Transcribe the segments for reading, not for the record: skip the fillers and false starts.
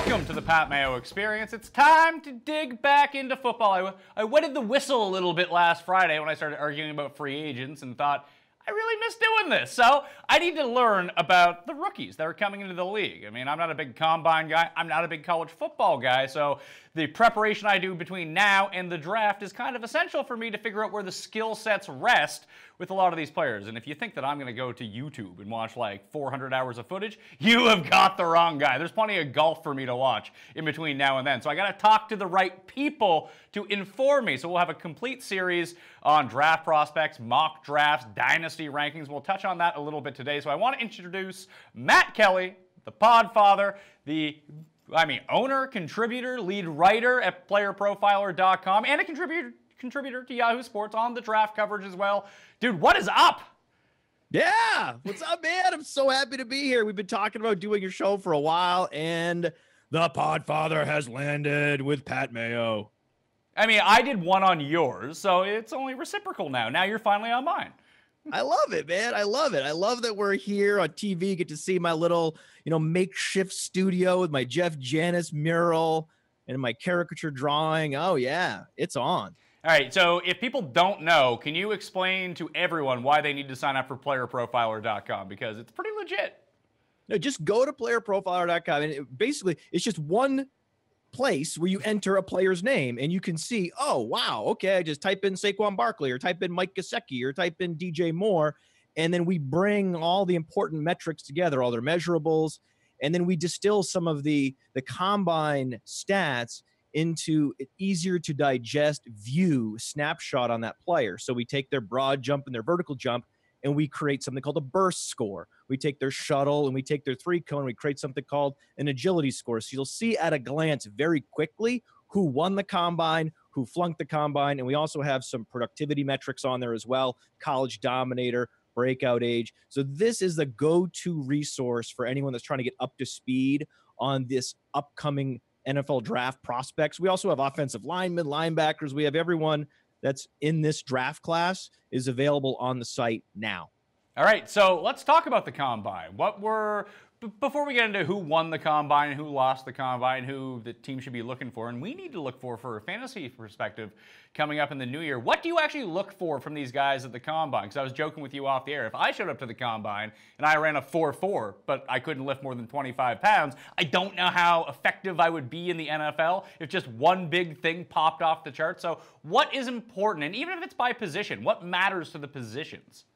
Welcome to the Pat Mayo Experience. It's time to dig back into football. I wetted the whistle a little bit last Friday when I started arguing about free agents and thought, I really miss doing this. So I need to learn about the rookies that are coming into the league. I mean, I'm not a big combine guy. I'm not a big college football guy. So the preparation I do between now and the draft is kind of essential for me to figure out where the skill sets rest with a lot of these players. And if you think that I'm going to go to YouTube and watch like 400 hours of footage, you have got the wrong guy. There's plenty of golf for me to watch in between now and then. So I got to talk to the right people to inform me. So we'll have a complete series on draft prospects, mock drafts, dynasty rankings. We'll touch on that a little bit today. So I want to introduce Matt Kelley, the podfather, owner, contributor, lead writer at playerprofiler.com, and a contributor to Yahoo Sports on the draft coverage as well. Dude, what is up? Yeah, what's up, man? I'm so happy to be here. We've been talking about doing your show for a while, and the podfather has landed with Pat Mayo. I mean, I did one on yours, so it's only reciprocal now. Now you're finally on mine. I love it, man. I love it. I love that we're here on TV, get to see my little, makeshift studio with my Jeff Janis mural and my caricature drawing. Oh, yeah, it's on. All right, so if people don't know, can you explain to everyone why they need to sign up for playerprofiler.com? Because it's pretty legit. No, just go to playerprofiler.com, and basically it's just one place where you enter a player's name, and you can see, oh, wow, okay, I just type in Saquon Barkley or type in Mike Gesicki or type in DJ Moore, and then we bring all the important metrics together, all their measurables, and then we distill some of the combine stats into an easier to digest view snapshot on that player. So we take their broad jump and their vertical jump, and we create something called a burst score. We take their shuttle and we take their three cone, and we create something called an agility score. So you'll see at a glance very quickly who won the combine, who flunked the combine, and we also have some productivity metrics on there as well, college dominator, breakout age. So this is the go-to resource for anyone that's trying to get up to speed on this upcoming NFL draft prospects. We also have offensive linemen, linebackers. We have everyone that's in this draft class is available on the site now. All right, so let's talk about the combine. Before we get into who won the combine, who lost the combine, who the team should be looking for, and we need to look for a fantasy perspective coming up in the new year, what do you actually look for from these guys at the combine? Because I was joking with you off the air. If I showed up to the combine and I ran a 4.4, but I couldn't lift more than 25 pounds, I don't know how effective I would be in the NFL if just one big thing popped off the chart. So what is important? And even if it's by position, what matters to the positions?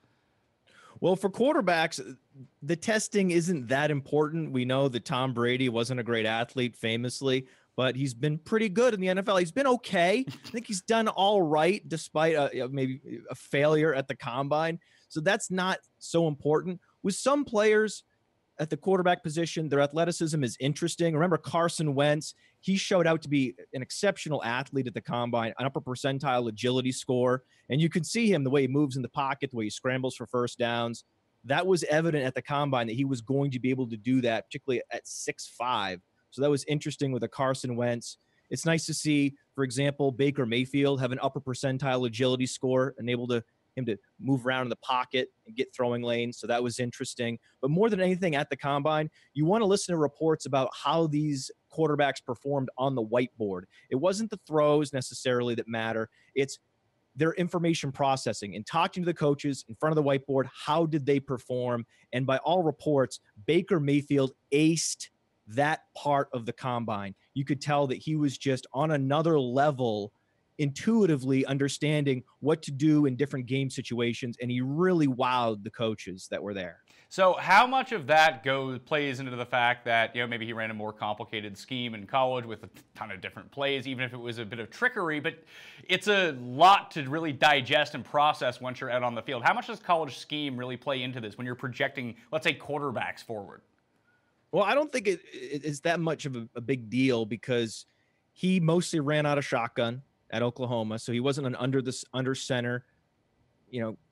Well, for quarterbacks, the testing isn't that important. We know that Tom Brady wasn't a great athlete famously, but he's been pretty good in the NFL. He's been okay. I think he's done all right despite maybe a failure at the combine. So that's not so important. With some players at the quarterback position, their athleticism is interesting. Remember Carson Wentz, he showed out to be an exceptional athlete at the combine, an upper percentile agility score. And you can see him, the way he moves in the pocket, the way he scrambles for first downs. That was evident at the combine that he was going to be able to do that, particularly at 6'5". So that was interesting with a Carson Wentz. It's nice to see, for example, Baker Mayfield have an upper percentile agility score, enabled him to move around in the pocket and get throwing lanes. So that was interesting. But more than anything at the combine, you want to listen to reports about how these quarterbacks performed on the whiteboard. It wasn't the throws necessarily that matter. It's their information processing and talking to the coaches in front of the whiteboard. How did they perform? And by all reports, Baker Mayfield aced that part of the combine. You could tell that he was just on another level, intuitively understanding what to do in different game situations, and he really wowed the coaches that were there. So how much of that plays into the fact that, maybe he ran a more complicated scheme in college with a ton of different plays, even if it was a bit of trickery, but it's a lot to really digest and process once you're out on the field. How much does college scheme really play into this when you're projecting, let's say, quarterbacks forward? Well, I don't think it is that much of a big deal because he mostly ran out of shotgun at Oklahoma, so he wasn't an under center,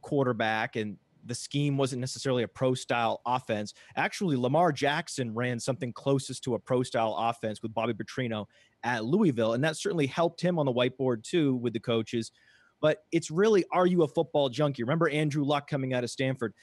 quarterback, and the scheme wasn't necessarily a pro-style offense. Actually, Lamar Jackson ran something closest to a pro-style offense with Bobby Petrino at Louisville, and that certainly helped him on the whiteboard too with the coaches. But it's really, are you a football junkie? Remember Andrew Luck coming out of Stanford?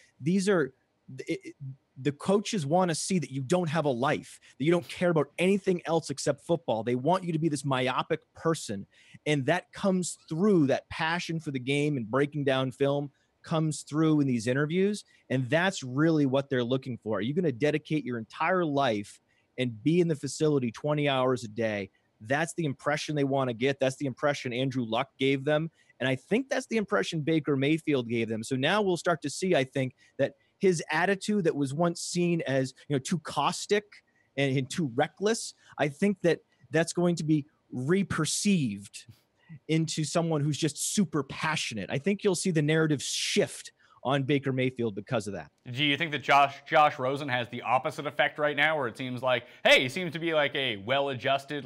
the coaches want to see that you don't have a life, that you don't care about anything else except football. They want you to be this myopic person. And that comes through, that passion for the game and breaking down film comes through in these interviews. And that's really what they're looking for. Are you going to dedicate your entire life and be in the facility 20 hours a day? That's the impression they want to get. That's the impression Andrew Luck gave them. And I think that's the impression Baker Mayfield gave them. So now we'll start to see, I think, that his attitude that was once seen as, too caustic and too reckless, I think that that's going to be reperceived into someone who's just super passionate. I think you'll see the narrative shift on Baker Mayfield because of that. Do you think that Josh Rosen has the opposite effect right now, where it seems like, hey, he seems to be like a well-adjusted,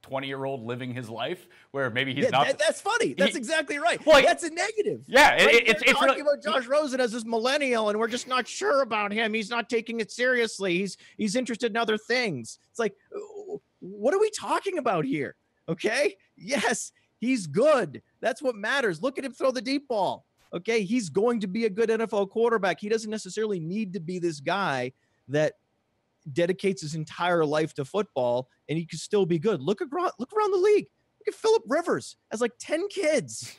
20-year-old living his life, where maybe he's not. That's funny. That's exactly right. Well, that's a negative. Yeah, right? it's talking really about Josh Rosen as this millennial, and we're just not sure about him. He's not taking it seriously. He's interested in other things. It's like, what are we talking about here? Okay, yes, he's good. That's what matters. Look at him throw the deep ball. Okay, he's going to be a good NFL quarterback. He doesn't necessarily need to be this guy that dedicates his entire life to football, and he can still be good. Look around the league. Look at Phillip Rivers, has 10 kids.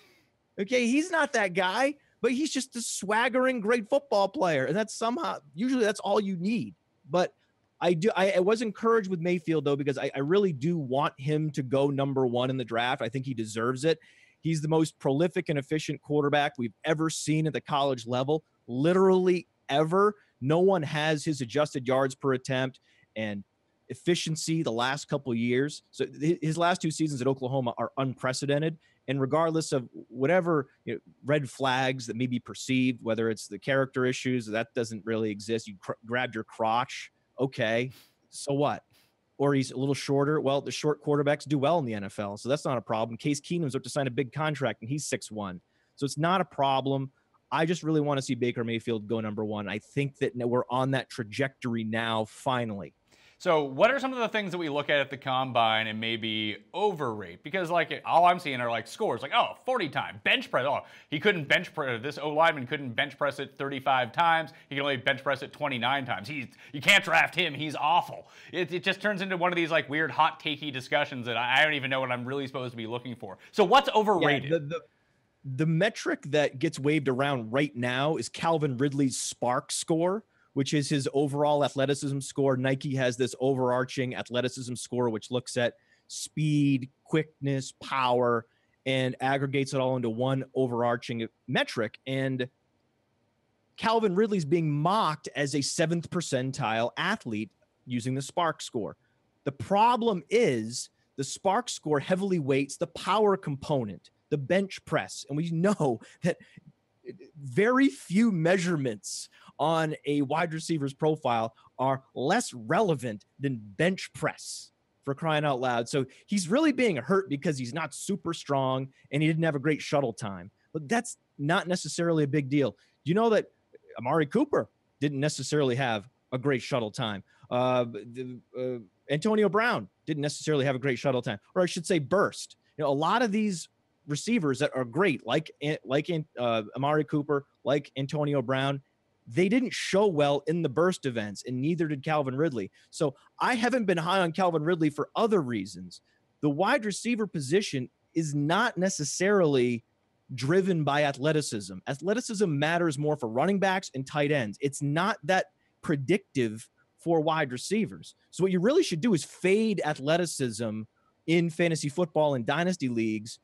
Okay, he's not that guy, but he's just a swaggering great football player, and that's usually that's all you need. But I was encouraged with Mayfield, though, because I really do want him to go number one in the draft. I think he deserves it. He's the most prolific and efficient quarterback we've ever seen at the college level, literally ever. No one has his adjusted yards per attempt and efficiency the last couple of years. So his last 2 seasons at Oklahoma are unprecedented. And regardless of whatever red flags that may be perceived, whether it's the character issues, that doesn't really exist. You grabbed your crotch. Okay, so what? Or he's a little shorter. Well, the short quarterbacks do well in the NFL, so that's not a problem. Case Keenum's up to sign a big contract, and he's 6'1", so it's not a problem. I just really want to see Baker Mayfield go number one. I think that we're on that trajectory now, finally. So what are some of the things that we look at the combine and maybe overrate? Because all I'm seeing are scores, 40 times, bench press. Oh, he couldn't bench press, this O-lineman couldn't bench press it 35 times. He can only bench press it 29 times. You can't draft him. He's awful. It just turns into one of these weird hot takey discussions that I don't even know what I'm really supposed to be looking for. So what's overrated? Yeah, the metric that gets waved around right now is Calvin Ridley's SPARQ score, which is his overall athleticism score. Nike has this overarching athleticism score, which looks at speed, quickness, power, and aggregates it all into one overarching metric. And Calvin Ridley's being mocked as a 7th percentile athlete using the SPARQ score. The problem is the SPARQ score heavily weights the power component, the bench press. And we know that very few measurements on a wide receiver's profile are less relevant than bench press, for crying out loud. So he's really being hurt because he's not super strong and he didn't have a great shuttle time. But that's not necessarily a big deal. You know that Amari Cooper didn't necessarily have a great shuttle time. Antonio Brown didn't necessarily have a great shuttle time, or I should say burst. A lot of these receivers that are great, like Amari Cooper, like Antonio Brown, they didn't show well in the burst events, and neither did Calvin Ridley. So I haven't been high on Calvin Ridley for other reasons. The wide receiver position is not necessarily driven by athleticism. Athleticism matters more for running backs and tight ends. It's not that predictive for wide receivers. So what you really should do is fade athleticism in fantasy football and dynasty leagues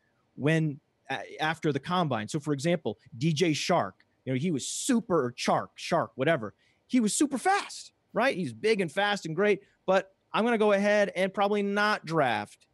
after the combine. So for example, DJ Shark, he was super, or Shark, whatever. He was super fast, right? He's big and fast and great, but I'm going to go ahead and probably not draft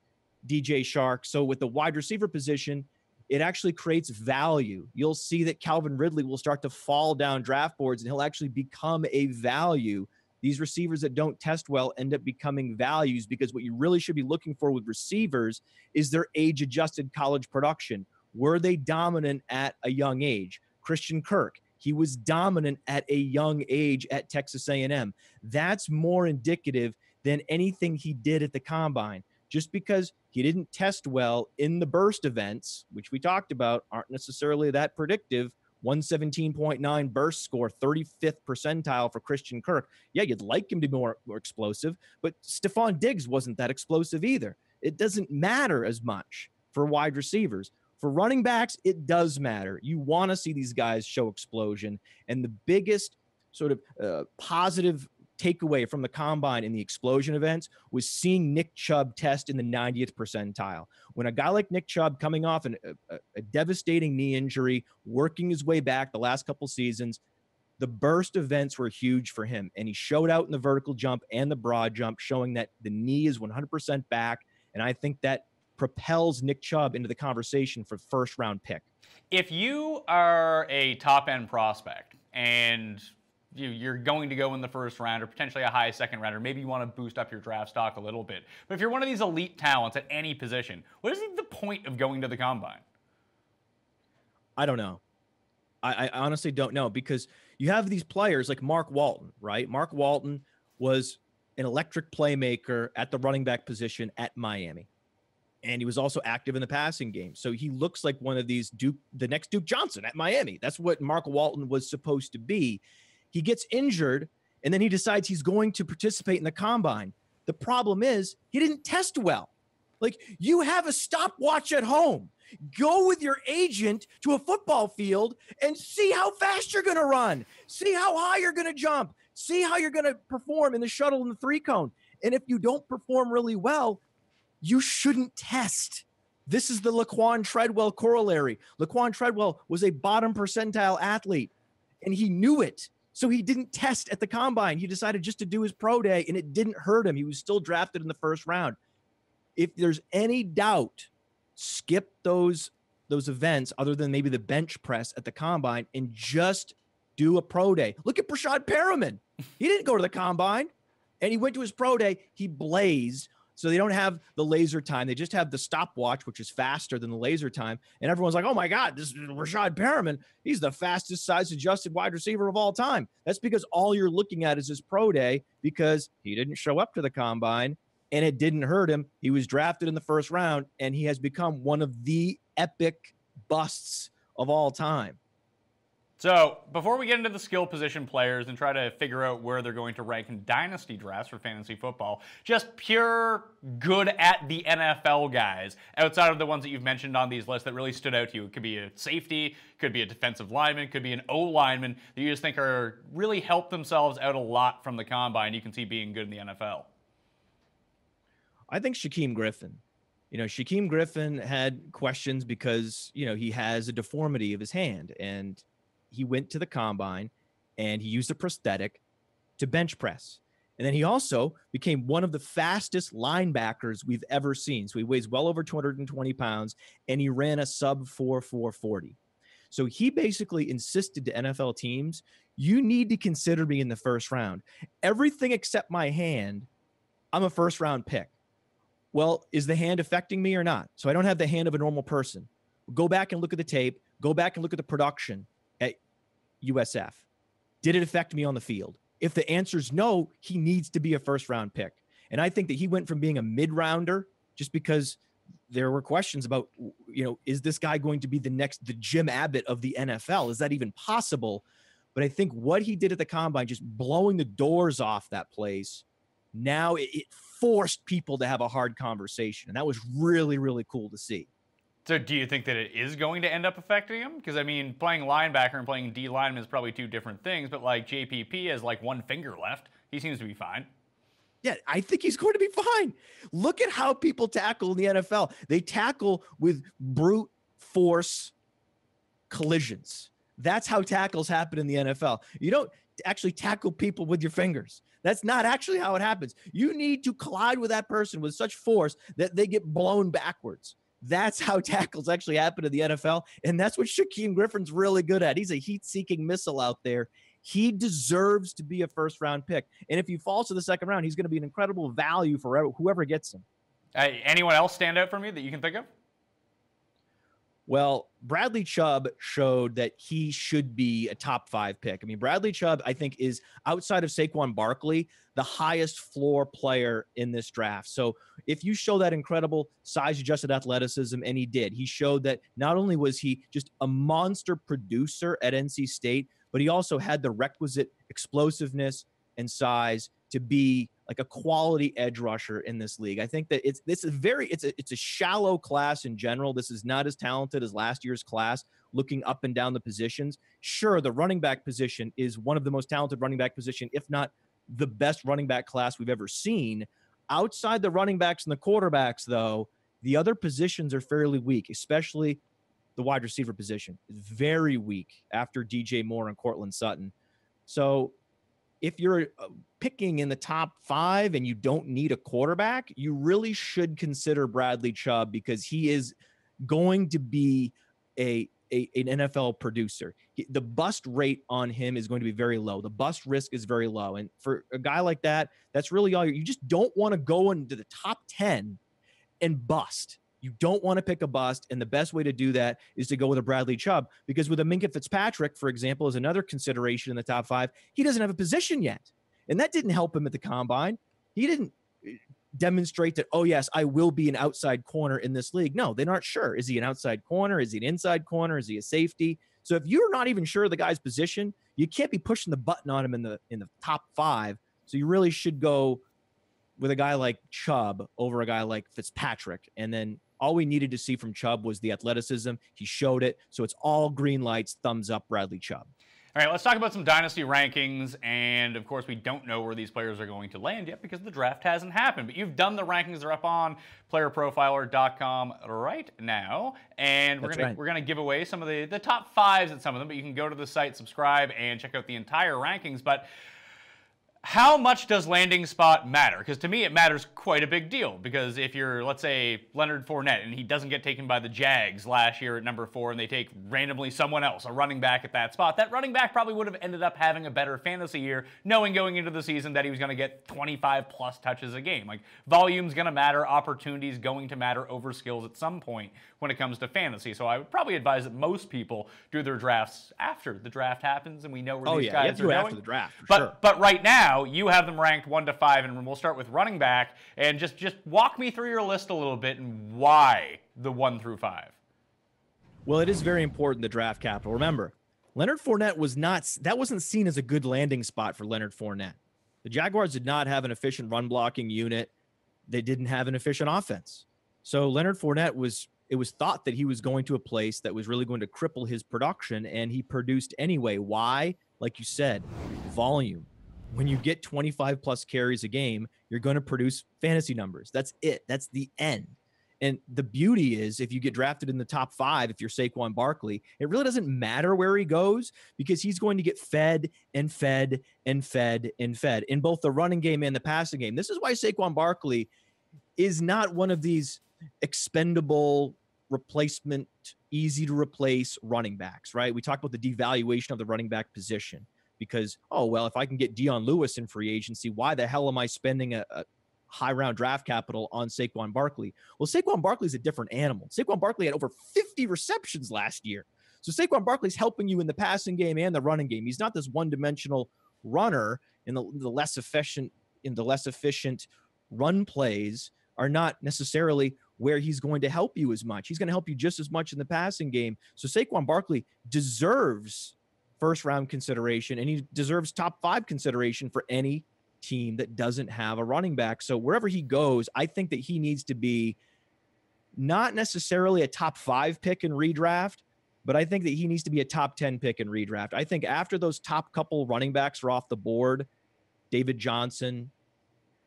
DJ Shark. So with the wide receiver position, it actually creates value. You'll see that Calvin Ridley will start to fall down draft boards and he'll actually become a value. These receivers that don't test well end up becoming values, because what you really should be looking for with receivers is their age-adjusted college production. Were they dominant at a young age? Christian Kirk, he was dominant at a young age at Texas A&M. That's more indicative than anything he did at the combine. Just because he didn't test well in the burst events, which we talked about, aren't necessarily that predictive. 117.9 burst score, 35th percentile for Christian Kirk. Yeah, you'd like him to be more explosive, but Stephon Diggs wasn't that explosive either. It doesn't matter as much for wide receivers. For running backs, it does matter. You want to see these guys show explosion. And the biggest sort of positive takeaway from the combine in the explosion events was seeing Nick Chubb test in the 90th percentile. When a guy like Nick Chubb, coming off a devastating knee injury, working his way back the last couple seasons, the burst events were huge for him. And he showed out in the vertical jump and the broad jump, showing that the knee is 100% back. And I think that propels Nick Chubb into the conversation for first round pick. If you are a top end prospect and you're going to go in the first round or potentially a high second rounder, maybe you want to boost up your draft stock a little bit. But if you're one of these elite talents at any position, what is the point of going to the combine? I don't know. I honestly don't know, because you have these players like Mark Walton, right? Mark Walton was an electric playmaker at the running back position at Miami. And he was also active in the passing game. So he looks like one of these the next Duke Johnson at Miami. That's what Mark Walton was supposed to be. He gets injured, and then he decides he's going to participate in the combine. The problem is he didn't test well. Like, you have a stopwatch at home. Go with your agent to a football field and see how fast you're going to run. See how high you're going to jump. See how you're going to perform in the shuttle and the three cone. And if you don't perform really well, you shouldn't test. This is the Laquan Treadwell corollary. Laquan Treadwell was a bottom percentile athlete, and he knew it. So he didn't test at the combine. He decided just to do his pro day, and it didn't hurt him. He was still drafted in the first round. If there's any doubt, skip those events other than maybe the bench press at the combine and just do a pro day. Look at Brashad Perriman. He didn't go to the combine, and he went to his pro day. He blazed. So they don't have the laser time. They just have the stopwatch, which is faster than the laser time. And everyone's like, oh, my God, this is Brashad Perriman. He's the fastest size-adjusted wide receiver of all time. That's because all you're looking at is his pro day, because he didn't show up to the combine, and it didn't hurt him. He was drafted in the first round, and he has become one of the epic busts of all time. So before we get into the skill position players and try to figure out where they're going to rank in dynasty drafts for fantasy football, just pure good at the NFL guys, outside of the ones that you've mentioned on these lists that really stood out to you. It could be a safety, could be a defensive lineman, could be an O-lineman that you just think are really helped themselves out a lot from the combine. You can see being good in the NFL. I think Shaquem Griffin. Shaquem Griffin had questions because, he has a deformity of his hand, and he went to the combine and he used a prosthetic to bench press. And then he also became one of the fastest linebackers we've ever seen. So he weighs well over 220 pounds, and he ran a sub 4.40. So he basically insisted to NFL teams, you need to consider me in the first round. Everything except my hand, I'm a first round pick. Well, is the hand affecting me or not? So I don't have the hand of a normal person. Go back and look at the tape. Go back and look at the production at USF. Did it affect me on the field? If the answer is no, he needs to be a first round pick. And I think that he went from being a mid rounder just because there were questions about, is this guy going to be the Jim Abbott of the NFL? Is that even possible? But I think what he did at the combine, just blowing the doors off that place, now it forced people to have a hard conversation. And that was really, really cool to see. So do you think that it is going to end up affecting him? Because, playing linebacker and playing D lineman is probably two different things, but JPP has one finger left. He seems to be fine. Yeah, I think he's going to be fine. Look at how people tackle in the NFL. They tackle with brute force collisions. That's how tackles happen in the NFL. You don't actually tackle people with your fingers. That's not actually how it happens. You need to collide with that person with such force that they get blown backwards. That's how tackles actually happen in the NFL, and that's what Shaquem Griffin's really good at. He's a heat-seeking missile out there. He deserves to be a first-round pick, and if he falls to the second round, he's going to be an incredible value for whoever gets him. Anyone else stand out for me that you can think of? Well, Bradley Chubb showed that he should be a top 5 pick. I mean, Bradley Chubb, I think, is outside of Saquon Barkley, the highest floor player in this draft. So if you show that incredible size adjusted athleticism, and he did, he showed that not only was he just a monster producer at NC State, but he also had the requisite explosiveness and size to be like a quality edge rusher in this league. I think that it's a shallow class in general. This is not as talented as last year's class, looking up and down the positions. Sure, the running back position is one of the most talented running back position, if not the best running back class we've ever seen. Outside the running backs and the quarterbacks, though, the other positions are fairly weak, especially the wide receiver position is very weak after DJ Moore and Cortland Sutton. So if you're picking in the top 5 and you don't need a quarterback, you really should consider Bradley Chubb, because he is going to be an NFL producer. The bust rate on him is going to be very low. The bust risk is very low. And for a guy like that, that's really all. You just don't want to go into the top 10 and bust. You don't want to pick a bust, and the best way to do that is to go with a Bradley Chubb, because with a Minkah Fitzpatrick, for example, is another consideration in the top 5. He doesn't have a position yet, and that didn't help him at the combine. He didn't demonstrate that, oh, yes, I will be an outside corner in this league. No, they're not sure. Is he an outside corner? Is he an inside corner? Is he a safety? So if you're not even sure of the guy's position, you can't be pushing the button on him in the top 5. So you really should go with a guy like Chubb over a guy like Fitzpatrick. And then all we needed to see from Chubb was the athleticism. He showed it. So it's all green lights, thumbs up, Bradley Chubb. All right, let's talk about some dynasty rankings. And of course, we don't know where these players are going to land yet because the draft hasn't happened. But you've done the rankings. They're up on playerprofiler.com right now. And we're gonna give away some of the top 5s at some of them. But you can go to the site, subscribe, and check out the entire rankings. But how much does landing spot matter? Because to me, it matters quite a big deal. Because if you're, let's say, Leonard Fournette, and he doesn't get taken by the Jags last year at number 4, and they take randomly someone else, a running back at that spot, that running back probably would have ended up having a better fantasy year, knowing going into the season that he was going to get 25-plus touches a game. Like, volume's going to matter, opportunity's going to matter over skills at some point when it comes to fantasy. So I would probably advise that most people do their drafts after the draft happens, and we know where these guys are going. After the draft, for sure. But right now, you have them ranked 1 to 5, and we'll start with running back. And just walk me through your list a little bit and why the 1 through 5. Well, it is very important, the draft capital. Remember, Leonard Fournette wasn't seen as a good landing spot for Leonard Fournette. The Jaguars did not have an efficient run blocking unit. They didn't have an efficient offense. So Leonard Fournette it was thought that he was going to a place that was really going to cripple his production, and he produced anyway. Why? Like you said, volume. When you get 25-plus carries a game, you're going to produce fantasy numbers. That's it. That's the end. And the beauty is, if you get drafted in the top 5, if you're Saquon Barkley, it really doesn't matter where he goes, because he's going to get fed and fed and fed and fed in both the running game and the passing game. This is why Saquon Barkley is not one of these expendable replacement, easy to replace running backs, right? We talk about the devaluation of the running back position because, oh, well, if I can get Dion Lewis in free agency, why the hell am I spending a high round draft capital on Saquon Barkley? Well, Saquon Barkley is a different animal. Saquon Barkley had over 50 receptions last year. So Saquon Barkley's helping you in the passing game and the running game. He's not this one-dimensional runner, and the less efficient run plays are not necessarily where he's going to help you as much. He's going to help you just as much in the passing game. So Saquon Barkley deserves first-round consideration, and he deserves top 5 consideration for any team that doesn't have a running back. So wherever he goes, I think that he needs to be not necessarily a top 5 pick in redraft, but I think that he needs to be a top 10 pick in redraft. I think after those top couple running backs are off the board, David Johnson,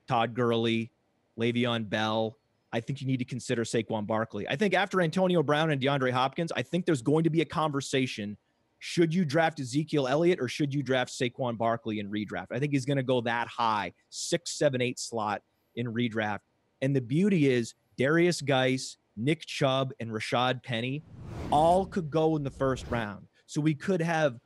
Todd Gurley, Le'Veon Bell, I think you need to consider Saquon Barkley. I think after Antonio Brown and DeAndre Hopkins, I think there's going to be a conversation. Should you draft Ezekiel Elliott or should you draft Saquon Barkley in redraft? I think he's going to go that high, 6, 7, 8 slot in redraft. And the beauty is Darius Geis, Nick Chubb, and Rashad Penny all could go in the first round. So we could have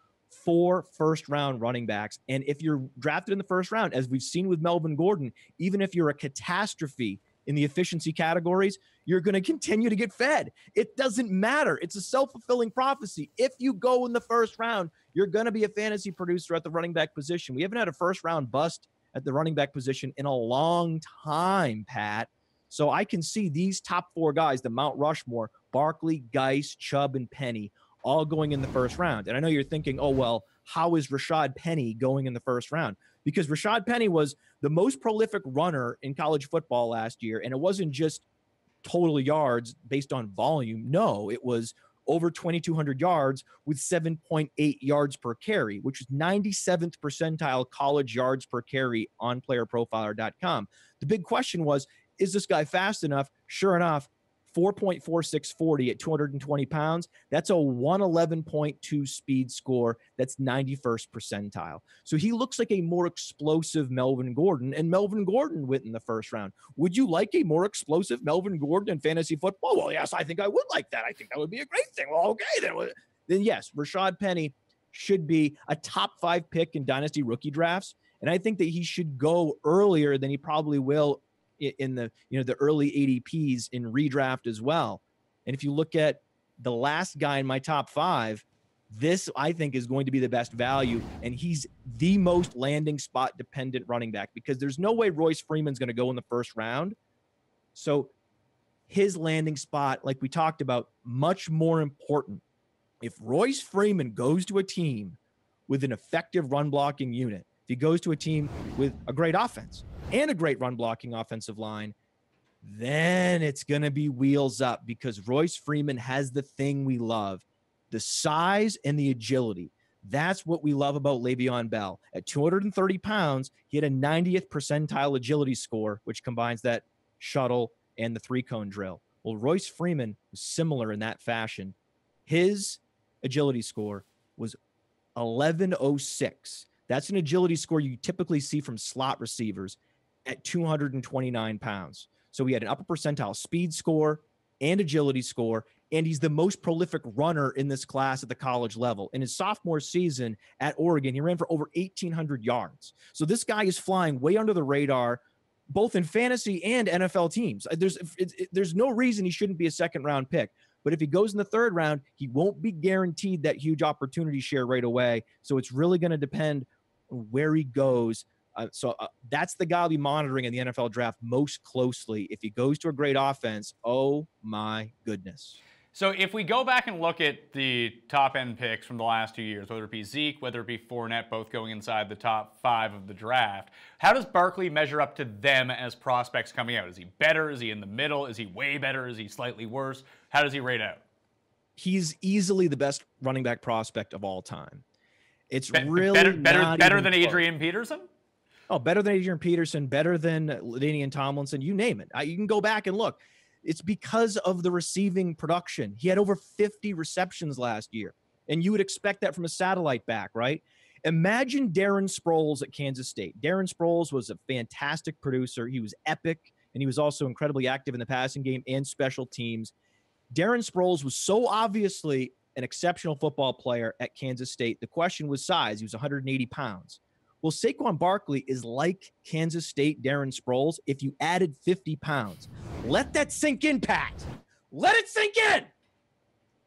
4 first-round running backs. And if you're drafted in the first round, as we've seen with Melvin Gordon, even if you're a catastrophe in the efficiency categories, you're going to continue to get fed. It doesn't matter. It's a self-fulfilling prophecy. If you go in the first round, you're going to be a fantasy producer at the running back position. We haven't had a first round bust at the running back position in a long time, Pat. So I can see these top 4 guys, the Mount Rushmore, Barkley, Geis, Chubb, and Penny, all going in the first round. And I know you're thinking, oh, well, how is Rashad Penny going in the first round? Because Rashad Penny was the most prolific runner in college football last year. And it wasn't just total yards based on volume. No, it was over 2,200 yards with 7.8 yards per carry, which is 97th percentile college yards per carry on playerprofiler.com. The big question was, is this guy fast enough? Sure enough, 4.4640 at 220 pounds. That's a 111.2 speed score. That's 91st percentile. So he looks like a more explosive Melvin Gordon, and Melvin Gordon went in the first round. Would you like a more explosive Melvin Gordon in fantasy football? Well, yes, I think I would like that. I think that would be a great thing. Well, okay, then yes, Rashad Penny should be a top 5 pick in dynasty rookie drafts. And I think that he should go earlier than he probably will in the early ADPs in redraft as well. And if you look at the last guy in my top 5, this I think is going to be the best value, and he's the most landing spot dependent running back, because there's no way Royce Freeman's going to go in the first round. So his landing spot, like we talked about, much more important. If Royce Freeman goes to a team with an effective run blocking unit, if he goes to a team with a great offense and a great run blocking offensive line, then it's going to be wheels up, because Royce Freeman has the thing we love, the size and the agility. That's what we love about Le'Veon Bell. At 230 pounds, he had a 90th percentile agility score, which combines that shuttle and the 3-cone drill. Well, Royce Freeman was similar in that fashion. His agility score was 1106. That's an agility score you typically see from slot receivers at 229 pounds. So he had an upper percentile speed score and agility score, and he's the most prolific runner in this class at the college level. In his sophomore season at Oregon, he ran for over 1,800 yards. So this guy is flying way under the radar, both in fantasy and NFL teams. There's no reason he shouldn't be a second-round pick. But if he goes in the third round, he won't be guaranteed that huge opportunity share right away. So it's really going to depend on where he goes. So that's the guy I'll be monitoring in the NFL draft most closely. If he goes to a great offense, oh my goodness. So if we go back and look at the top-end picks from the last 2 years, whether it be Zeke, whether it be Fournette, both going inside the top 5 of the draft, how does Barkley measure up to them as prospects coming out? Is he better? Is he in the middle? Is he way better? Is he slightly worse? How does he rate out? He's easily the best running back prospect of all time. It's really better than Adrian Peterson? Oh, better than Adrian Peterson, better than LaDainian Tomlinson, you name it. You can go back and look. It's because of the receiving production. He had over 50 receptions last year, and you would expect that from a satellite back, right? Imagine Darren Sproles at Kansas State. Darren Sproles was a fantastic producer. He was epic, and he was also incredibly active in the passing game and special teams. Darren Sproles was so obviously an exceptional football player at Kansas State. The question was size. He was 180 pounds. Well, Saquon Barkley is like Kansas State Darren Sproles if you added 50 pounds. Let that sink in, Pat. Let it sink in.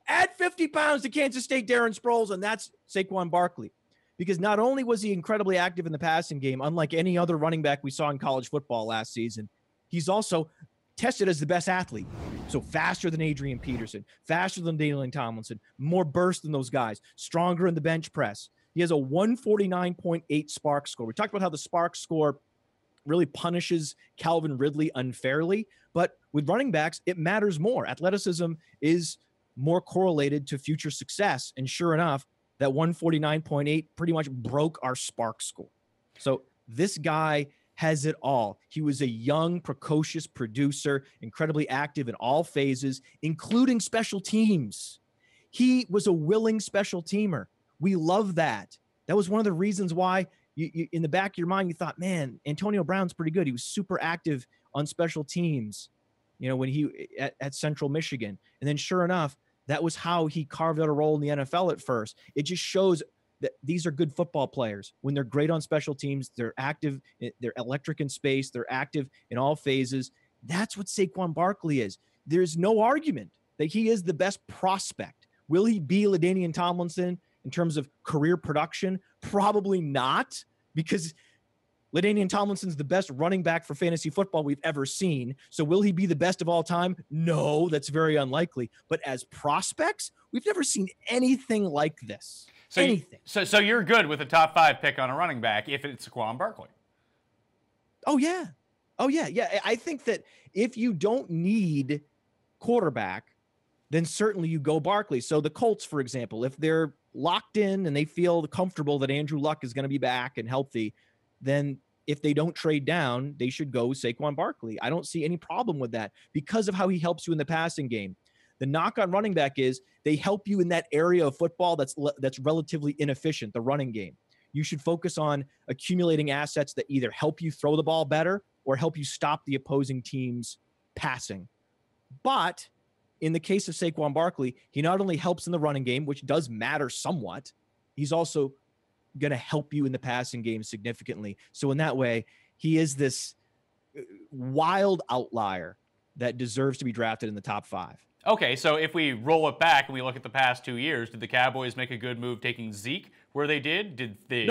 Add 50 pounds to Kansas State Darren Sproles, and that's Saquon Barkley. Because not only was he incredibly active in the passing game, unlike any other running back we saw in college football last season, he's also tested as the best athlete. So faster than Adrian Peterson, faster than LaDainian Tomlinson, more burst than those guys, stronger in the bench press. He has a 149.8 SPARQ score. We talked about how the SPARQ score really punishes Calvin Ridley unfairly, but with running backs, it matters more. Athleticism is more correlated to future success, and sure enough, that 149.8 pretty much broke our SPARQ score. So this guy has it all. He was a young, precocious producer, incredibly active in all phases, including special teams. He was a willing special teamer. We love that. That was one of the reasons why you in the back of your mind, you thought, man, Antonio Brown's pretty good. He was super active on special teams, when he at Central Michigan. And then sure enough, that was how he carved out a role in the NFL at first. It just shows that these are good football players. When they're great on special teams, they're active, they're electric in space, they're active in all phases. That's what Saquon Barkley is. There's no argument that he is the best prospect. Will he be LaDainian Tomlinson in terms of career production? Probably not, because LaDainian Tomlinson's the best running back for fantasy football we've ever seen. So will he be the best of all time? No, that's very unlikely. But as prospects, we've never seen anything like this. Anything. So you're good with a top 5 pick on a running back if it's Saquon Barkley? Oh, yeah. Yeah. I think that if you don't need quarterback, then certainly you go Barkley. So the Colts, for example, if they're locked in and they feel comfortable that Andrew Luck is going to be back and healthy, then if they don't trade down, they should go Saquon Barkley. I don't see any problem with that because of how he helps you in the passing game. The knock on running back is they help you in that area of football that's relatively inefficient, the running game. You should focus on accumulating assets that either help you throw the ball better or help you stop the opposing team's passing. But in the case of Saquon Barkley, he not only helps in the running game, which does matter somewhat, he's also going to help you in the passing game significantly. So in that way, he is this wild outlier that deserves to be drafted in the top 5. Okay, so if we roll it back and we look at the past 2 years, did the Cowboys make a good move taking Zeke where they did? Did the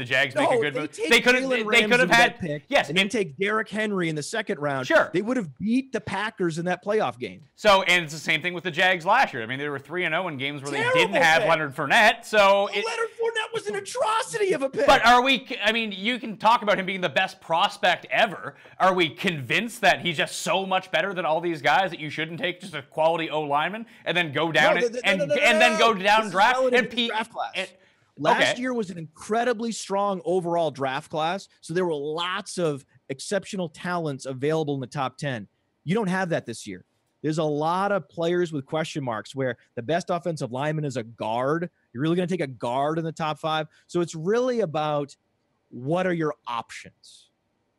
Jags make a good move? They could have had pick, and then take Derrick Henry in the second round. Sure, they would have beat the Packers in that playoff game. So, and it's the same thing with the Jags last year. I mean, they were 3-0 in games where they didn't have Leonard Fournette. So Leonard Fournette was an atrocity of a pick. But are we? I mean, you can talk about him being the best prospect ever. Are we convinced that he's just so much better than all these guys that you shouldn't take just a quality O lineman and then go down and then go down draft class? Last year was an incredibly strong overall draft class, so there were lots of exceptional talents available in the top 10. You don't have that this year. There's a lot of players with question marks where the best offensive lineman is a guard. You're really going to take a guard in the top 5. So it's really about what are your options.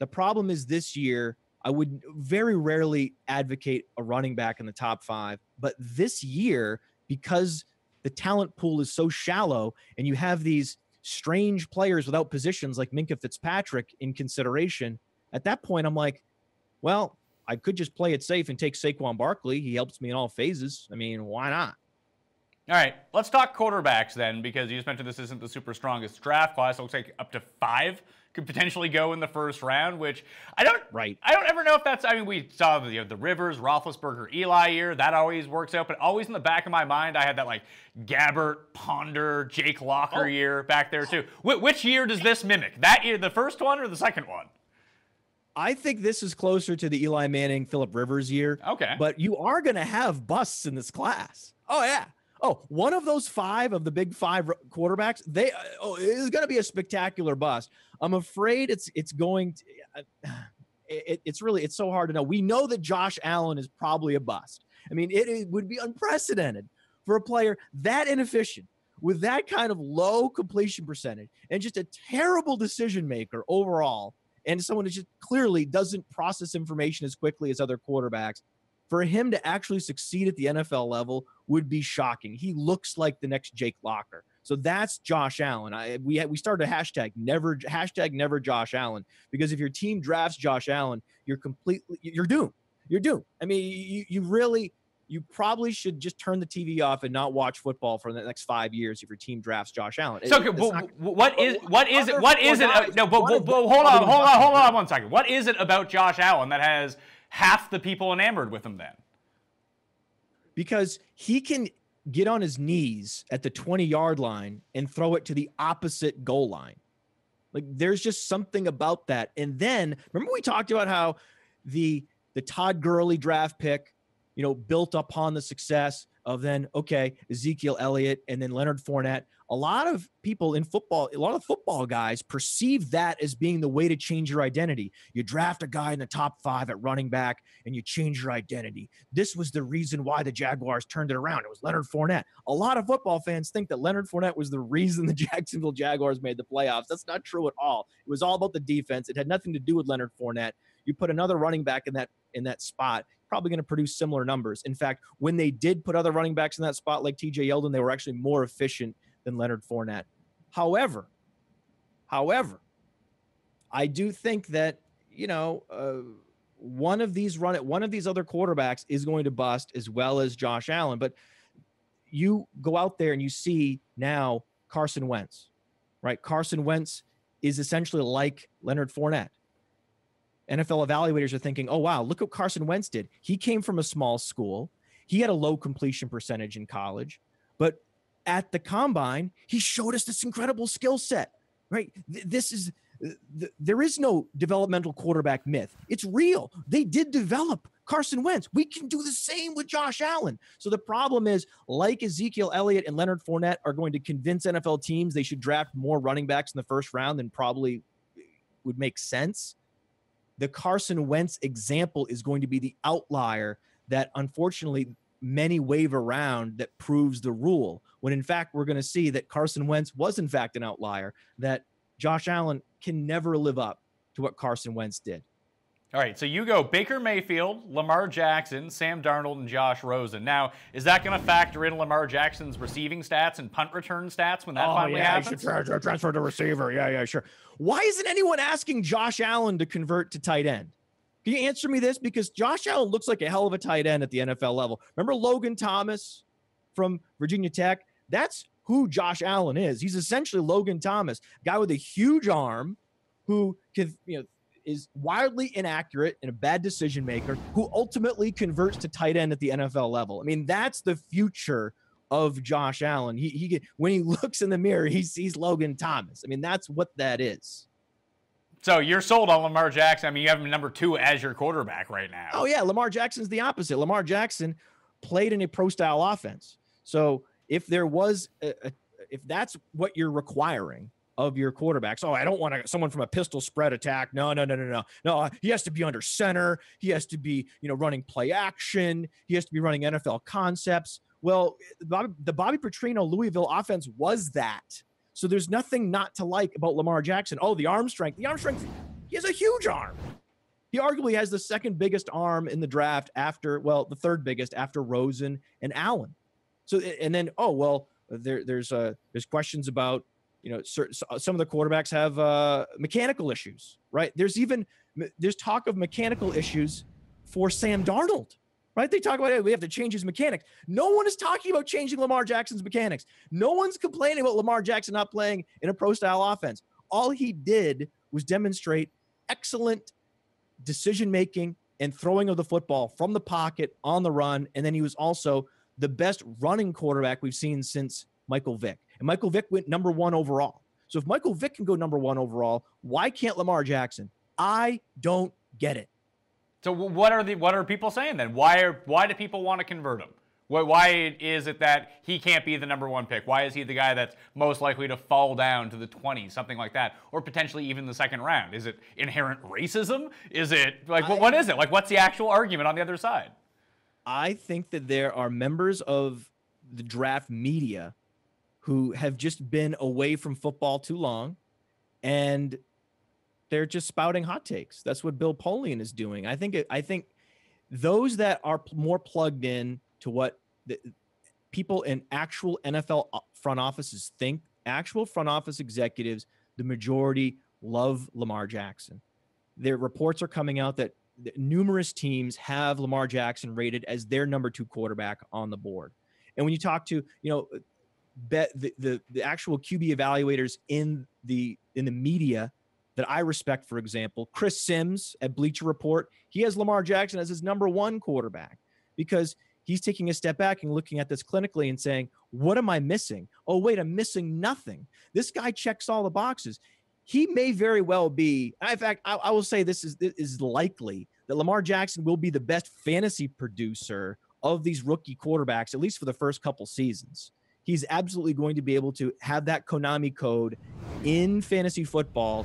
The problem is this year, I would very rarely advocate a running back in the top 5. But this year, because the talent pool is so shallow and you have these strange players without positions like Minkah Fitzpatrick in consideration, at that point, I'm like, well, I could just play it safe and take Saquon Barkley. He helps me in all phases. I mean, why not? All right, let's talk quarterbacks then, because you just mentioned this isn't the super strongest draft class. It looks like up to 5 could potentially go in the first round, which I don't ever know if that's. I mean, we saw the Rivers, Roethlisberger, Eli year. That always works out, but always in the back of my mind, I had that like Gabbert, Ponder, Jake Locker year back there too. Which year does this mimic? That year, the first one or the second one? I think this is closer to the Eli Manning, Phillip Rivers year. Okay. But you are going to have busts in this class. Oh, yeah. Oh, one of those 5 of the big 5 quarterbacks, it's going to be a spectacular bust. I'm afraid it's going to it's so hard to know. We know that Josh Allen is probably a bust. I mean, it would be unprecedented for a player that inefficient with that kind of low completion percentage and just a terrible decision maker overall. And someone who just clearly doesn't process information as quickly as other quarterbacks, for him to actually succeed at the NFL level would be shocking. He looks like the next Jake Locker. So that's Josh Allen. We started a hashtag never Josh Allen, because if your team drafts Josh Allen, you're doomed. You're doomed. I mean, you probably should just turn the TV off and not watch football for the next 5 years if your team drafts Josh Allen. So, what is it? No, but hold on 1 second. What is it about Josh Allen that has half the people enamored with him then? Because he can get on his knees at the 20-yard line and throw it to the opposite goal line. Like, there's just something about that. And then remember we talked about how the Todd Gurley draft pick, built upon the success of then, Ezekiel Elliott and then Leonard Fournette. A lot of people in football, a lot of football guys perceive that as being the way to change your identity. You draft a guy in the top 5 at running back and you change your identity. This was the reason why the Jaguars turned it around. It was Leonard Fournette. A lot of football fans think that Leonard Fournette was the reason the Jacksonville Jaguars made the playoffs. That's not true at all. It was all about the defense. It had nothing to do with Leonard Fournette. You put another running back in that spot, probably going to produce similar numbers. In fact, when they did put other running backs in that spot like TJ Yeldon, they were actually more efficient than Leonard Fournette. However, I do think that, one of these other quarterbacks is going to bust, as well as Josh Allen. But you go out there and you see now Carson Wentz, right? Carson Wentz is essentially like Leonard Fournette. NFL evaluators are thinking, oh, wow, look what Carson Wentz did. He came from a small school. He had a low completion percentage in college, but at the combine, he showed us this incredible skill set, right? There is no developmental quarterback myth. It's real. They did develop Carson Wentz. We can do the same with Josh Allen. So the problem is, like Ezekiel Elliott and Leonard Fournette are going to convince NFL teams they should draft more running backs in the first round than probably would make sense. The Carson Wentz example is going to be the outlier that unfortunately many wave around that proves the rule, when in fact we're going to see that Carson Wentz was in fact an outlier, that Josh Allen can never live up to what Carson Wentz did. All right, so you go Baker Mayfield, Lamar Jackson, Sam Darnold, and Josh Rosen. Now, is that going to factor in Lamar Jackson's receiving stats and punt return stats when that finally happens? You should transfer to receiver. Yeah, sure. Why isn't anyone asking Josh Allen to convert to tight end? Can you answer me this? Because Josh Allen looks like a hell of a tight end at the NFL level. Remember Logan Thomas from Virginia Tech? That's who Josh Allen is. He's essentially Logan Thomas, guy with a huge arm who can, is wildly inaccurate and a bad decision maker, who ultimately converts to tight end at the NFL level. I mean, that's the future of Josh Allen. He when he looks in the mirror, he sees Logan Thomas. I mean, that's what that is. So you're sold on Lamar Jackson. I mean, you have him number 2 as your quarterback right now. Oh yeah, Lamar Jackson's the opposite. Lamar Jackson played in a pro-style offense. So if there was if that's what you're requiring of your quarterbacks, I don't want someone from a pistol spread attack. No. He has to be under center. He has to be, running play action. He has to be running NFL concepts. Well, the Bobby Petrino Louisville offense was that. So there's nothing not to like about Lamar Jackson. Oh, the arm strength. He has a huge arm. He arguably has the second biggest arm in the draft the third biggest after Rosen and Allen. So, and then, there's questions about, some of the quarterbacks have mechanical issues, right? There's talk of mechanical issues for Sam Darnold, right? They talk about, we have to change his mechanics. No one is talking about changing Lamar Jackson's mechanics. No one's complaining about Lamar Jackson not playing in a pro-style offense. All he did was demonstrate excellent decision-making and throwing of the football from the pocket on the run. And then he was also the best running quarterback we've seen since Michael Vick. And Michael Vick went number 1 overall. So if Michael Vick can go number 1 overall, why can't Lamar Jackson? I don't get it. So what are people saying then? Why do people want to convert him? Why is it that he can't be the number 1 pick? Why is he the guy that's most likely to fall down to the 20s, something like that, or potentially even the second round? Is it inherent racism? Is it what is it? What's the actual argument on the other side? I think that there are members of the draft media who have just been away from football too long, and they're just spouting hot takes. That's what Bill Polian is doing. I think those that are more plugged in to what the people in actual NFL front offices think, actual front office executives, the majority love Lamar Jackson. Their reports are coming out that numerous teams have Lamar Jackson rated as their number 2 quarterback on the board. And when you talk to, the actual QB evaluators in the media that I respect, for example, Chris Sims at Bleacher Report, he has Lamar Jackson as his number 1 quarterback because he's taking a step back and looking at this clinically and saying, what am I missing? Oh, wait, I'm missing nothing. This guy checks all the boxes. He may very well be, in fact, I will say this is likely that Lamar Jackson will be the best fantasy producer of these rookie quarterbacks, at least for the first couple seasons. He's absolutely going to be able to have that Konami code in fantasy football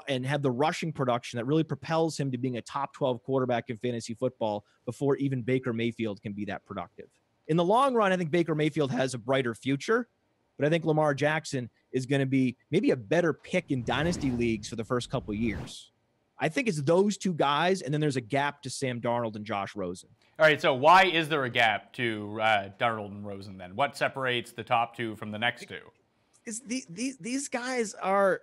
and have the rushing production that really propels him to being a top 12 quarterback in fantasy football before even Baker Mayfield can be that productive. In the long run, I think Baker Mayfield has a brighter future, but I think Lamar Jackson is going to be maybe a better pick in dynasty leagues for the first couple of years. I think it's those 2 guys, and then there's a gap to Sam Darnold and Josh Rosen. All right, so why is there a gap to Darnold and Rosen then? What separates the top 2 from the next 2? These guys are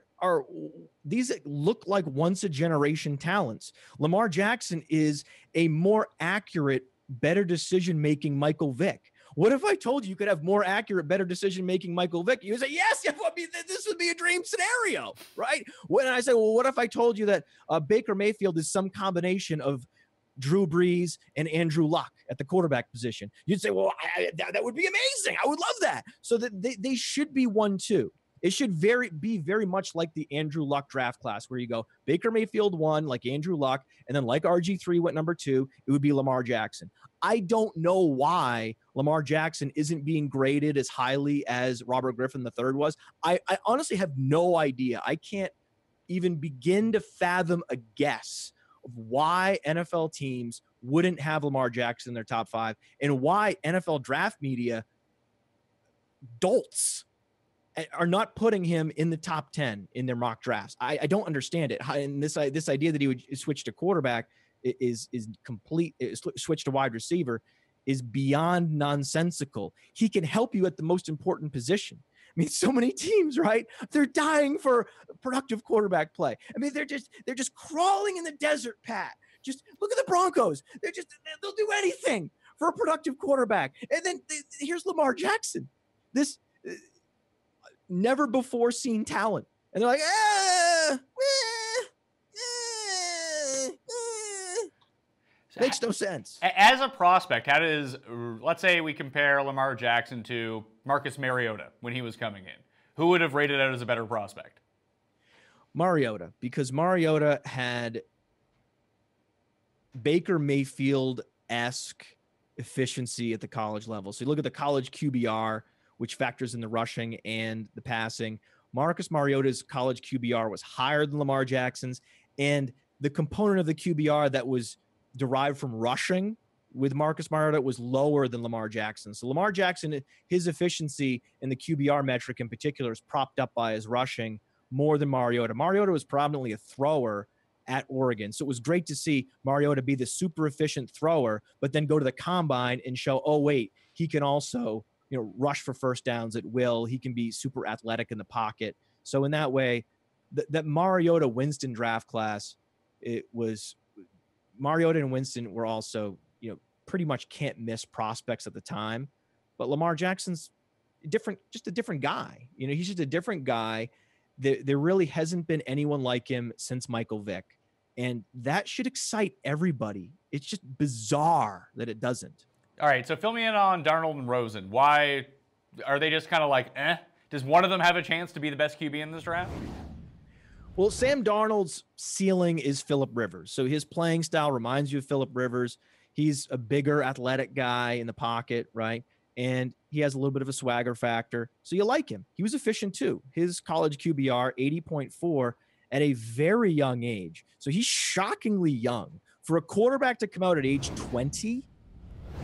these look like once a generation talents. Lamar Jackson is a more accurate, better decision-making Michael Vick. What if I told you could have more accurate, better decision-making Michael Vick? You would say, yes, this would be a dream scenario, right? When I say, well, what if I told you that Baker Mayfield is some combination of Drew Brees and Andrew Luck at the quarterback position? You'd say, well, that would be amazing. I would love that. So that they should be 1-2. It should be very much like the Andrew Luck draft class, where you go Baker Mayfield 1, like Andrew Luck, and then like RG3 went number 2, it would be Lamar Jackson. I don't know why Lamar Jackson isn't being graded as highly as Robert Griffin III was. I honestly have no idea. I can't even begin to fathom a guess of why NFL teams wouldn't have Lamar Jackson in their top 5, and why NFL draft media dolts are not putting him in the top 10 in their mock drafts. I don't understand it. And this idea that he would switch to quarterback is complete. Switch to wide receiver is beyond nonsensical. He can help you at the most important position. I mean, so many teams, right? They're dying for productive quarterback play. I mean, they're just crawling in the desert, Pat. Just look at the Broncos. They'll do anything for a productive quarterback. And then here's Lamar Jackson. This never before seen talent. And they're like, makes no sense. As a prospect, how does, let's say we compare Lamar Jackson to Marcus Mariota when he was coming in. Who would have rated out as a better prospect? Mariota, because Mariota had Baker Mayfield-esque efficiency at the college level. So you look at the college QBR, which factors in the rushing and the passing. Marcus Mariota's college QBR was higher than Lamar Jackson's, and the component of the QBR that was derived from rushing with Marcus Mariota was lower than Lamar Jackson. So Lamar Jackson, his efficiency in the QBR metric in particular is propped up by his rushing more than Mariota. Mariota was predominantly a thrower at Oregon. So it was great to see Mariota be the super efficient thrower, but then go to the combine and show, oh, wait, he can also, rush for first downs at will. He can be super athletic in the pocket. So in that way, that Mariota Winston draft class, it was Mariota and Winston were also, pretty much can't miss prospects at the time. But Lamar Jackson's just a different guy. He's just a different guy. There really hasn't been anyone like him since Michael Vick. And that should excite everybody. It's just bizarre that it doesn't. All right, so fill me in on Darnold and Rosen. Why are they just kind of like, Does one of them have a chance to be the best QB in this draft? Well, Sam Darnold's ceiling is Phillip Rivers. So his playing style reminds you of Phillip Rivers. He's a bigger athletic guy in the pocket, right? And he has a little bit of a swagger factor. So you like him. He was efficient too. His college QBR, 80.4 at a very young age. So he's shockingly young. For a quarterback to come out at age 20,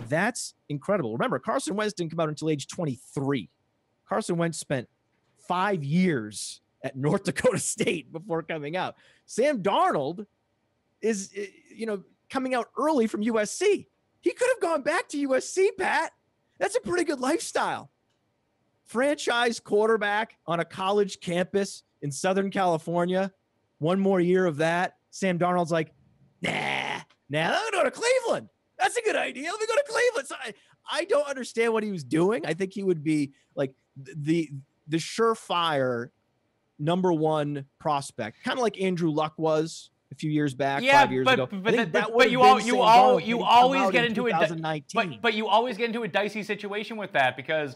that's incredible. Remember, Carson Wentz didn't come out until age 23. Carson Wentz spent 5 years at North Dakota State before coming out. Sam Darnold is, coming out early from USC. He could have gone back to USC, Pat. That's a pretty good lifestyle. Franchise quarterback on a college campus in Southern California. One more year of that. Sam Darnold's like, nah, I'm going to go to Cleveland. That's a good idea. Let me go to Cleveland. So I don't understand what he was doing. I think he would be like the surefire number one prospect, kind of like Andrew Luck was a few years back, 5 years ago. But you always get into it. But you always get into a dicey situation with that, because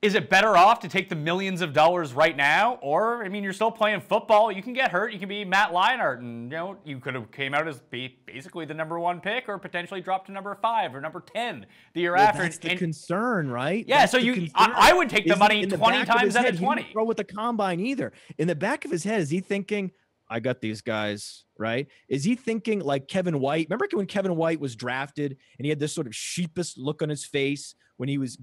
is it better off to take the millions of dollars right now? Or, you're still playing football. You can get hurt. You can be Matt Leinart, and, you could have came out as basically the number one pick, or potentially dropped to number 5 or number 10 the year after. That's the concern, right? Yeah, so I would take the money 20 times out of 20. He didn't throw with the combine either. In the back of his head, is he thinking, I got these guys, right? Is he thinking like Kevin White? Remember when Kevin White was drafted and he had this sort of sheepish look on his face when he was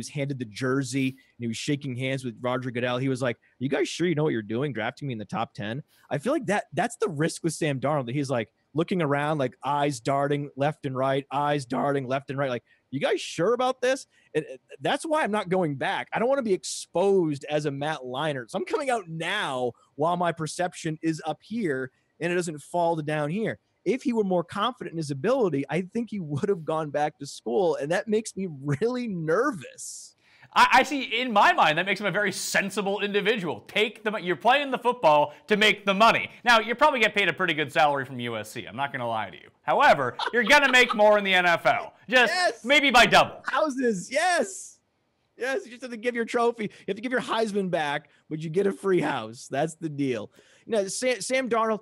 handed the jersey and he was shaking hands with Roger Goodell? He was like, "Are you guys sure you know what you're doing, drafting me in the top 10?" I feel like that's the risk with Sam Darnold. That he's like, looking around, like eyes darting left and right, eyes darting left and right. Like, you guys sure about this? And that's why I'm not going back. I don't want to be exposed as a Matt Leinart. So I'm coming out now while my perception is up here and it doesn't fall to down here. If he were more confident in his ability, I think he would have gone back to school. And that makes me really nervous. I see, in my mind, that makes him a very sensible individual. You're playing the football to make the money. Now, you probably get paid a pretty good salary from USC. I'm not going to lie to you. However, you're going to make more in the NFL. Just maybe by double. Houses, yes. Yes, you just have to give your trophy. You have to give your Heisman back, but you get a free house. That's the deal. Sam Darnold,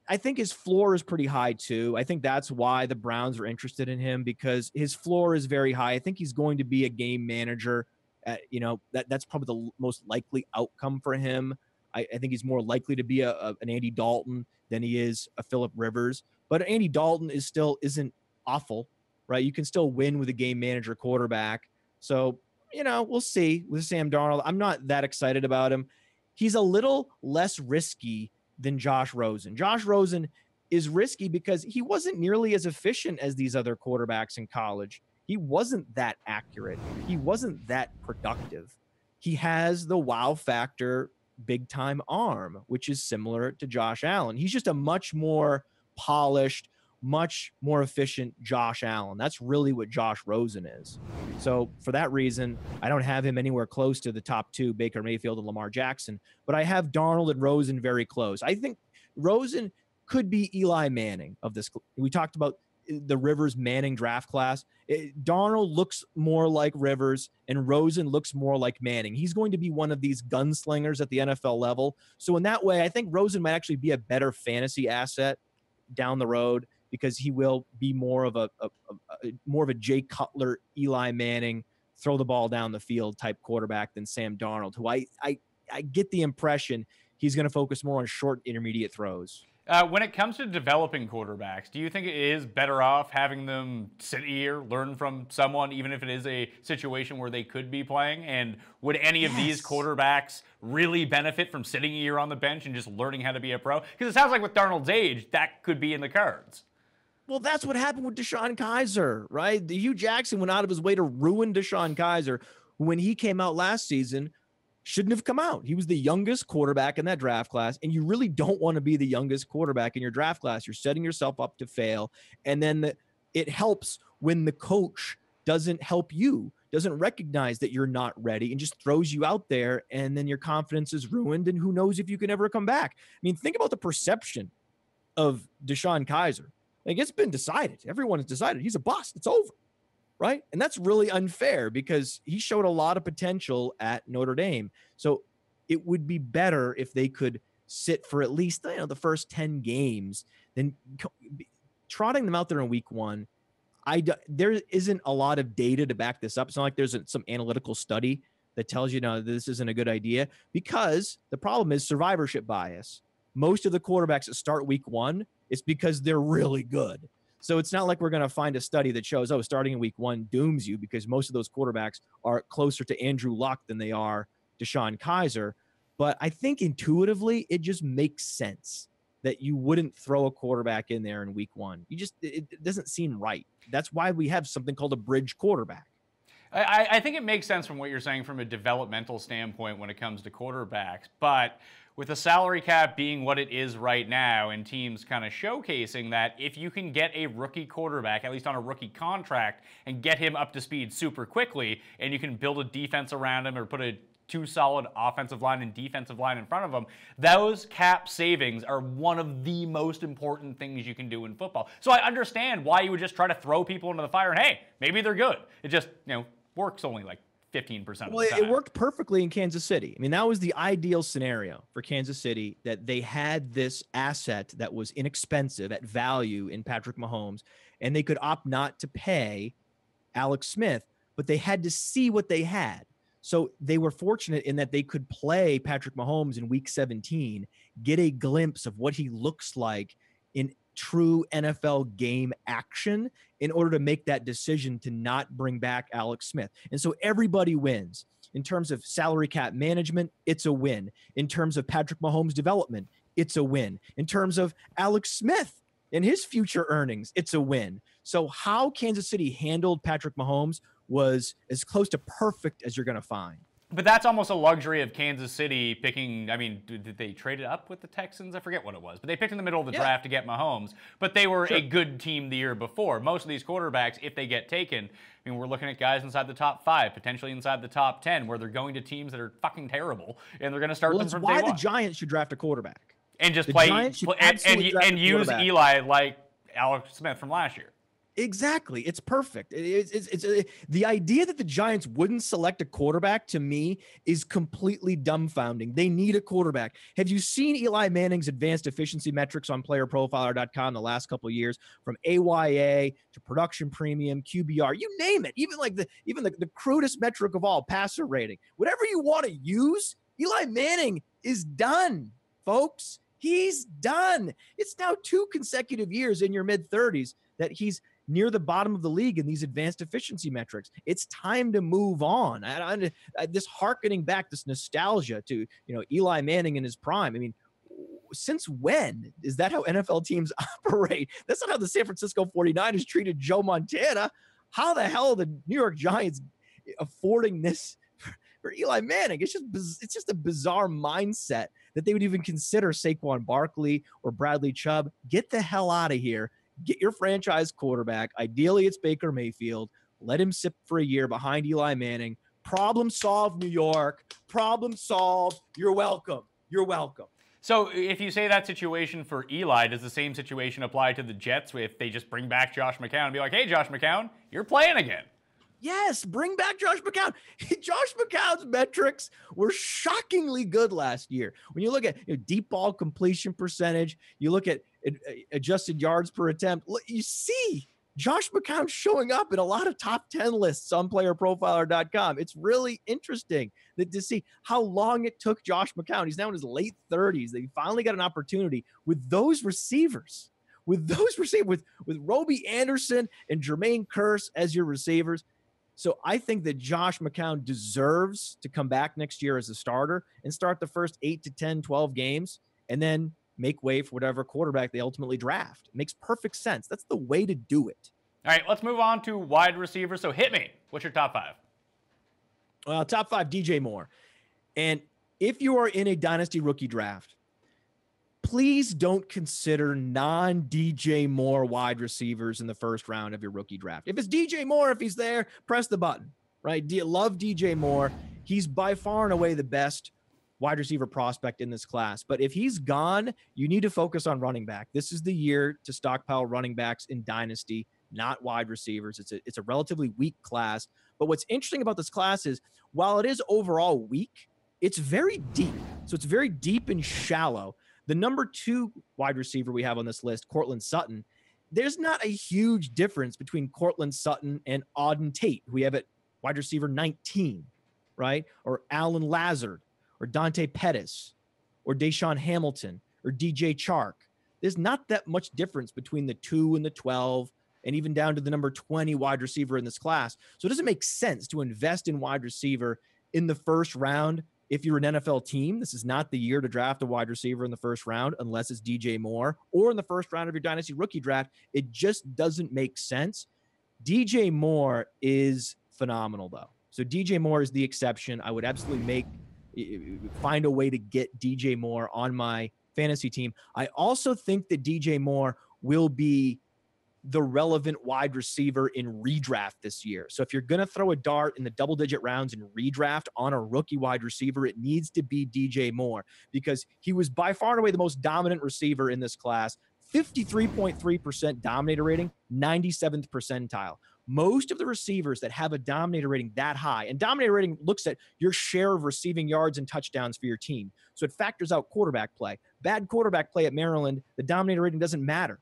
I think his floor is pretty high too. I think that's why the Browns are interested in him, because his floor is very high. I think he's going to be a game manager. That's probably the most likely outcome for him. I think he's more likely to be an Andy Dalton than he is a Phillip Rivers. But Andy Dalton isn't awful, right? You can still win with a game manager quarterback. So, we'll see with Sam Darnold. I'm not that excited about him. He's a little less risky than Josh Rosen. Josh Rosen is risky because he wasn't nearly as efficient as these other quarterbacks in college. He wasn't that accurate. He wasn't that productive. He has the wow factor, big time arm, which is similar to Josh Allen. He's just a much more polished, much more efficient Josh Allen. That's really what Josh Rosen is. So for that reason, I don't have him anywhere close to the top two, Baker Mayfield and Lamar Jackson, but I have Darnold and Rosen very close. I think Rosen could be Eli Manning of this. We talked about the Rivers Manning draft class. Darnold looks more like Rivers and Rosen looks more like Manning. He's going to be one of these gunslingers at the NFL level. So in that way, I think Rosen might actually be a better fantasy asset down the road, because he will be more of a Jay Cutler, Eli Manning, throw the ball down the field type quarterback than Sam Darnold, who I get the impression he's going to focus more on short intermediate throws. When it comes to developing quarterbacks, do you think it is better off having them sit here, learn from someone, even if it is a situation where they could be playing? And would any of these quarterbacks really benefit from sitting a year on the bench and just learning how to be a pro? Because it sounds like with Darnold's age, that could be in the cards. Well, that's what happened with Deshaun Kaiser, right? Hugh Jackson went out of his way to ruin Deshaun Kaiser. When he came out last season, shouldn't have come out. He was the youngest quarterback in that draft class, and you really don't want to be the youngest quarterback in your draft class. You're setting yourself up to fail, and then it helps when the coach doesn't help you, doesn't recognize that you're not ready, and just throws you out there, and then your confidence is ruined, and who knows if you can ever come back. I mean, think about the perception of Deshaun Kaiser. Like, it's been decided. Everyone has decided he's a bust. It's over, right? And that's really unfair because he showed a lot of potential at Notre Dame. So it would be better if they could sit for at least the first 10 games than trotting them out there in week one. There isn't a lot of data to back this up. It's not like there's some analytical study that tells you, no, this isn't a good idea, because the problem is survivorship bias. Most of the quarterbacks that start week one, it's because they're really good. So it's not like we're going to find a study that shows, starting in week one dooms you, because most of those quarterbacks are closer to Andrew Luck than they are Deshaun Kaiser. But I think intuitively, it just makes sense that you wouldn't throw a quarterback in there in week one. It doesn't seem right. That's why we have something called a bridge quarterback. I think it makes sense from what you're saying from a developmental standpoint when it comes to quarterbacks, but with the salary cap being what it is right now and teams kind of showcasing that if you can get a rookie quarterback, at least on a rookie contract, and get him up to speed super quickly, and you can build a defense around him or put a two solid offensive line and defensive line in front of them, those cap savings are one of the most important things you can do in football. So I understand why you would just try to throw people into the fire and, hey, maybe they're good. It just, works only like 15% of the time. Well, it worked perfectly in Kansas City. I mean, that was the ideal scenario for Kansas City, that they had this asset that was inexpensive at value in Patrick Mahomes, and they could opt not to pay Alex Smith, but they had to see what they had. So they were fortunate in that they could play Patrick Mahomes in week 17, get a glimpse of what he looks like in true NFL game action in order to make that decision to not bring back Alex Smith. And so everybody wins. In terms of salary cap management, it's a win. In terms of Patrick Mahomes' development, it's a win. In terms of Alex Smith, in his future earnings, it's a win. So how Kansas City handled Patrick Mahomes was as close to perfect as you're going to find. But that's almost a luxury of Kansas City picking. I mean, did they trade it up with the Texans? I forget what it was. But they picked in the middle of the draft to get Mahomes. But they were a good team the year before. Most of these quarterbacks, if they get taken, I mean, we're looking at guys inside the top 5, potentially inside the top 10, where they're going to teams that are fucking terrible, and they're going to start them from day one. That's why the Giants should draft a quarterback. And just and use Eli like Alex Smith from last year. Exactly. It's perfect. It's the idea that the Giants wouldn't select a quarterback, to me, is completely dumbfounding. They need a quarterback. Have you seen Eli Manning's advanced efficiency metrics on playerprofiler.com the last couple of years, from AYA to production premium, QBR, you name it, even the crudest metric of all, passer rating, whatever you want to use, Eli Manning is done, folks. He's done. It's now 2 consecutive years in your mid-30s that he's near the bottom of the league in these advanced efficiency metrics. It's time to move on. This hearkening back, this nostalgia to, Eli Manning in his prime. I mean, since when is that how NFL teams operate? That's not how the San Francisco 49ers treated Joe Montana. How the hell are the New York Giants affording this for Eli Manning? It's just a bizarre mindset that they would even consider Saquon Barkley or Bradley Chubb. Get the hell out of here. Get your franchise quarterback. Ideally, it's Baker Mayfield. Let him sit for a year behind Eli Manning. Problem solved, New York. Problem solved. You're welcome. You're welcome. So if you say that situation for Eli, does the same situation apply to the Jets if they just bring back Josh McCown and be like, hey, Josh McCown, you're playing again? Yes, bring back Josh McCown. Josh McCown's metrics were shockingly good last year. When you look at deep ball completion percentage, you look at adjusted yards per attempt, you see Josh McCown showing up in a lot of top 10 lists on playerprofiler.com. It's really interesting to see how long it took Josh McCown. He's now in his late 30s. They finally got an opportunity with those receivers. With Roby Anderson and Jermaine Kearse as your receivers. So I think that Josh McCown deserves to come back next year as a starter and start the first 8 to 10, 12 games and then make way for whatever quarterback they ultimately draft. It makes perfect sense. That's the way to do it. All right, let's move on to wide receivers. So hit me. What's your top 5? Top 5, DJ Moore. And if you are in a dynasty rookie draft, please don't consider non-DJ Moore wide receivers in the first round of your rookie draft. If it's DJ Moore, if he's there, press the button, right? Love DJ Moore. He's by far and away the best wide receiver prospect in this class. But if he's gone, you need to focus on running back. This is the year to stockpile running backs in dynasty, not wide receivers. It's a relatively weak class. But what's interesting about this class is while it is overall weak, it's very deep. So it's very deep and shallow. The number 2 wide receiver we have on this list, Cortland Sutton, there's not a huge difference between Cortland Sutton and Auden Tate, who we have at wide receiver 19, right? Or Alan Lazard, or Dante Pettis, or Deshaun Hamilton, or DJ Chark. There's not that much difference between the 2 and the 12, and even down to the number 20 wide receiver in this class. So it doesn't make sense to invest in wide receiver in the first round. If you're an NFL team, this is not the year to draft a wide receiver in the first round unless it's DJ Moore, or in the first round of your dynasty rookie draft. It just doesn't make sense. DJ Moore is phenomenal, though. So DJ Moore is the exception. I would absolutely find a way to get DJ Moore on my fantasy team. I also think that DJ Moore will be the relevant wide receiver in redraft this year. So if you're going to throw a dart in the double-digit rounds in redraft on a rookie wide receiver, it needs to be DJ Moore, because he was by far and away the most dominant receiver in this class. 53.3% dominator rating, 97th percentile. Most of the receivers that have a dominator rating that high, and dominator rating looks at your share of receiving yards and touchdowns for your team. So it factors out quarterback play. Bad quarterback play at Maryland, the dominator rating doesn't matter.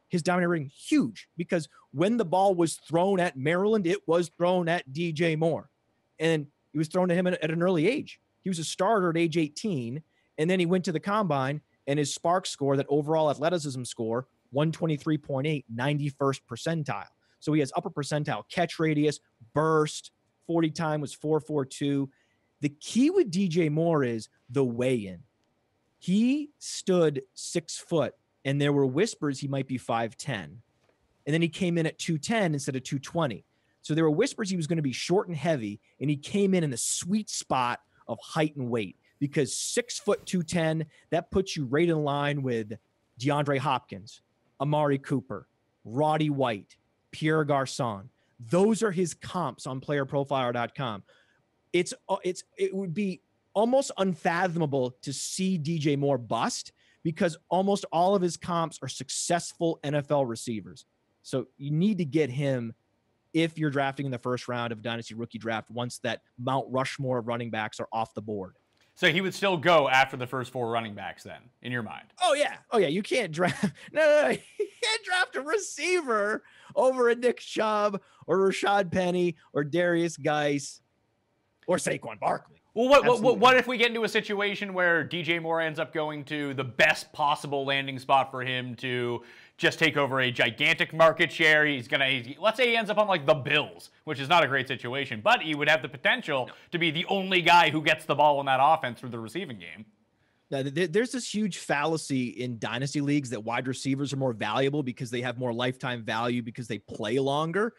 His dominator rating huge, because when the ball was thrown at Maryland, it was thrown at DJ Moore. And it was thrown to him at an early age. He was a starter at age 18, and then he went to the combine, and his spark score, that overall athleticism score, 123.8, 91st percentile. So he has upper percentile catch radius, burst, 40 time was 4.42. The key with DJ Moore is the weigh-in. He stood 6 foot and there were whispers he might be 5'10". And then he came in at 210 instead of 220. So there were whispers he was going to be short and heavy, and he came in the sweet spot of height and weight, because 6 foot 210, that puts you right in line with DeAndre Hopkins, Amari Cooper, Roddy White, Pierre Garçon. Those are his comps on playerprofiler.com. It would be almost unfathomable to see DJ Moore bust, because almost all of his comps are successful NFL receivers. So you need to get him if you're drafting in the first round of Dynasty Rookie Draft, once that Mount Rushmore of running backs are off the board. So he would still go after the first 4 running backs then, in your mind? Oh, yeah. You can't draft. No. You can't draft a receiver over a Nick Chubb or Rashad Penny or Darius Geis or Saquon Barkley. Well, what if we get into a situation where DJ Moore ends up going to the best possible landing spot for him to just take over a gigantic market share? Let's say he ends up on like the Bills, which is not a great situation, but he would have the potential to be the only guy who gets the ball in that offense through the receiving game. Now, there's this huge fallacy in dynasty leagues that wide receivers are more valuable because they have more lifetime value because they play longer.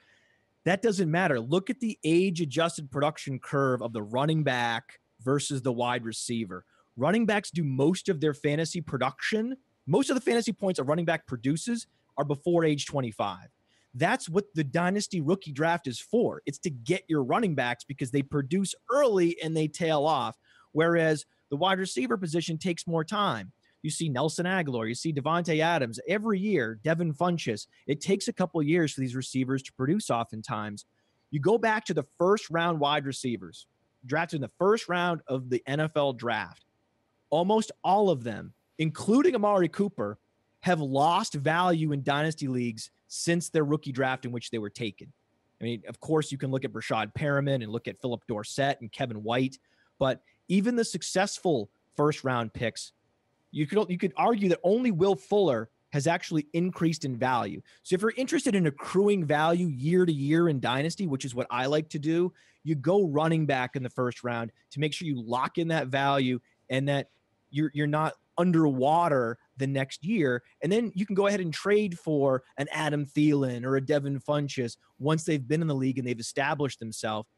That doesn't matter. Look at the age-adjusted production curve of the running back versus the wide receiver. Running backs do most of their fantasy production. Most of the fantasy points a running back produces are before age 25. That's what the Dynasty Rookie Draft is for. It's to get your running backs because they produce early and they tail off, whereas the wide receiver position takes more time. You see Nelson Aguilar, you see Devontae Adams every year, Devin Funchess. It takes a couple of years for these receivers to produce oftentimes. You go back to the first round wide receivers, drafted in the first round of the NFL draft. Almost all of them, including Amari Cooper, have lost value in dynasty leagues since their rookie draft in which they were taken. I mean, of course, you can look at Rashad Perriman and look at Philip Dorsett and Kevin White, but even the successful first-round picks, you could argue that only Will Fuller has actually increased in value. So if you're interested in accruing value year to year in dynasty, which is what I like to do, you go running back in the first round to make sure you lock in that value and that you're not underwater the next year. And then you can go ahead and trade for an Adam Thielen or a Devin Funchess once they've been in the league and they've established themselves.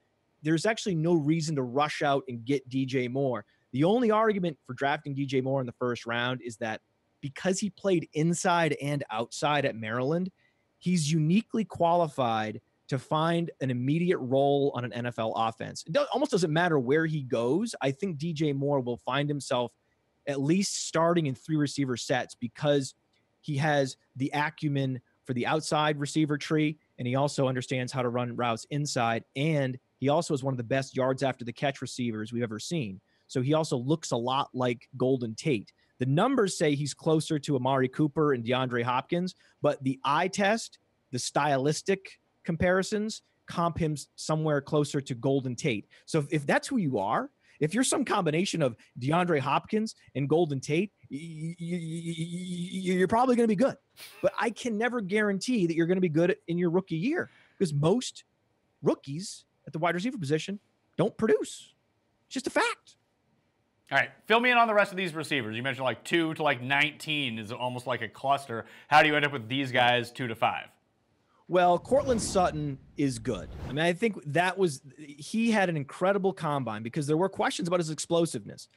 There's actually no reason to rush out and get DJ Moore. The only argument for drafting DJ Moore in the first round is that because he played inside and outside at Maryland, he's uniquely qualified to find an immediate role on an NFL offense. It almost doesn't matter where he goes. I think DJ Moore will find himself at least starting in 3 receiver sets because he has the acumen for the outside receiver tree, and he also understands how to run routes inside, and he also is one of the best yards after the catch receivers we've ever seen. So he also looks a lot like Golden Tate. The numbers say he's closer to Amari Cooper and DeAndre Hopkins, but the eye test, the stylistic comparisons, comp him somewhere closer to Golden Tate. So if that's who you are, if you're some combination of DeAndre Hopkins and Golden Tate, you're probably going to be good. But I can never guarantee that you're going to be good in your rookie year because most rookies at the wide receiver position don't produce. It's just a fact. All right, fill me in on the rest of these receivers. You mentioned like 2 to like 19 is almost like a cluster. How do you end up with these guys 2 to 5? Well, Cortland Sutton is good. I mean, I think he had an incredible combine because there were questions about his explosiveness.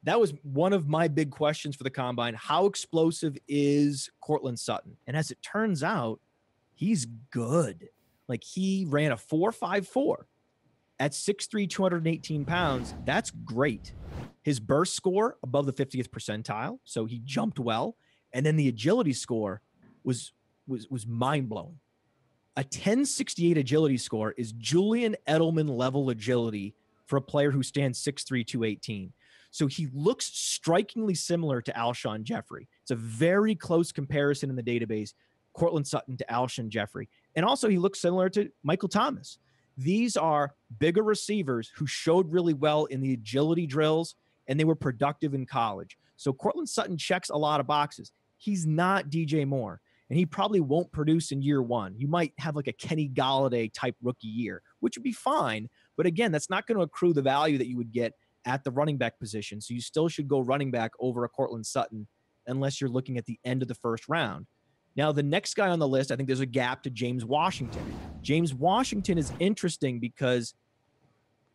That was one of my big questions for the combine. How explosive is Cortland Sutton? And as it turns out, he's good. Like he ran a 4.54 at 6'3", 218 pounds. That's great. His burst score above the 50th percentile, so he jumped well. And then the agility score was mind-blowing. A 1068 agility score is Julian Edelman level agility for a player who stands 6'3", 218. So he looks strikingly similar to Alshon Jeffrey. It's a very close comparison in the database, Cortland Sutton to Alshon Jeffrey. And also he looks similar to Michael Thomas. These are bigger receivers who showed really well in the agility drills, and they were productive in college. So Cortland Sutton checks a lot of boxes. He's not DJ Moore, and he probably won't produce in year one. You might have like a Kenny Galladay type rookie year, which would be fine. But again, that's not going to accrue the value that you would get at the running back position. So you still should go running back over a Cortland Sutton unless you're looking at the end of the first round. Now, the next guy on the list, I think there's a gap to James Washington. James Washington is interesting because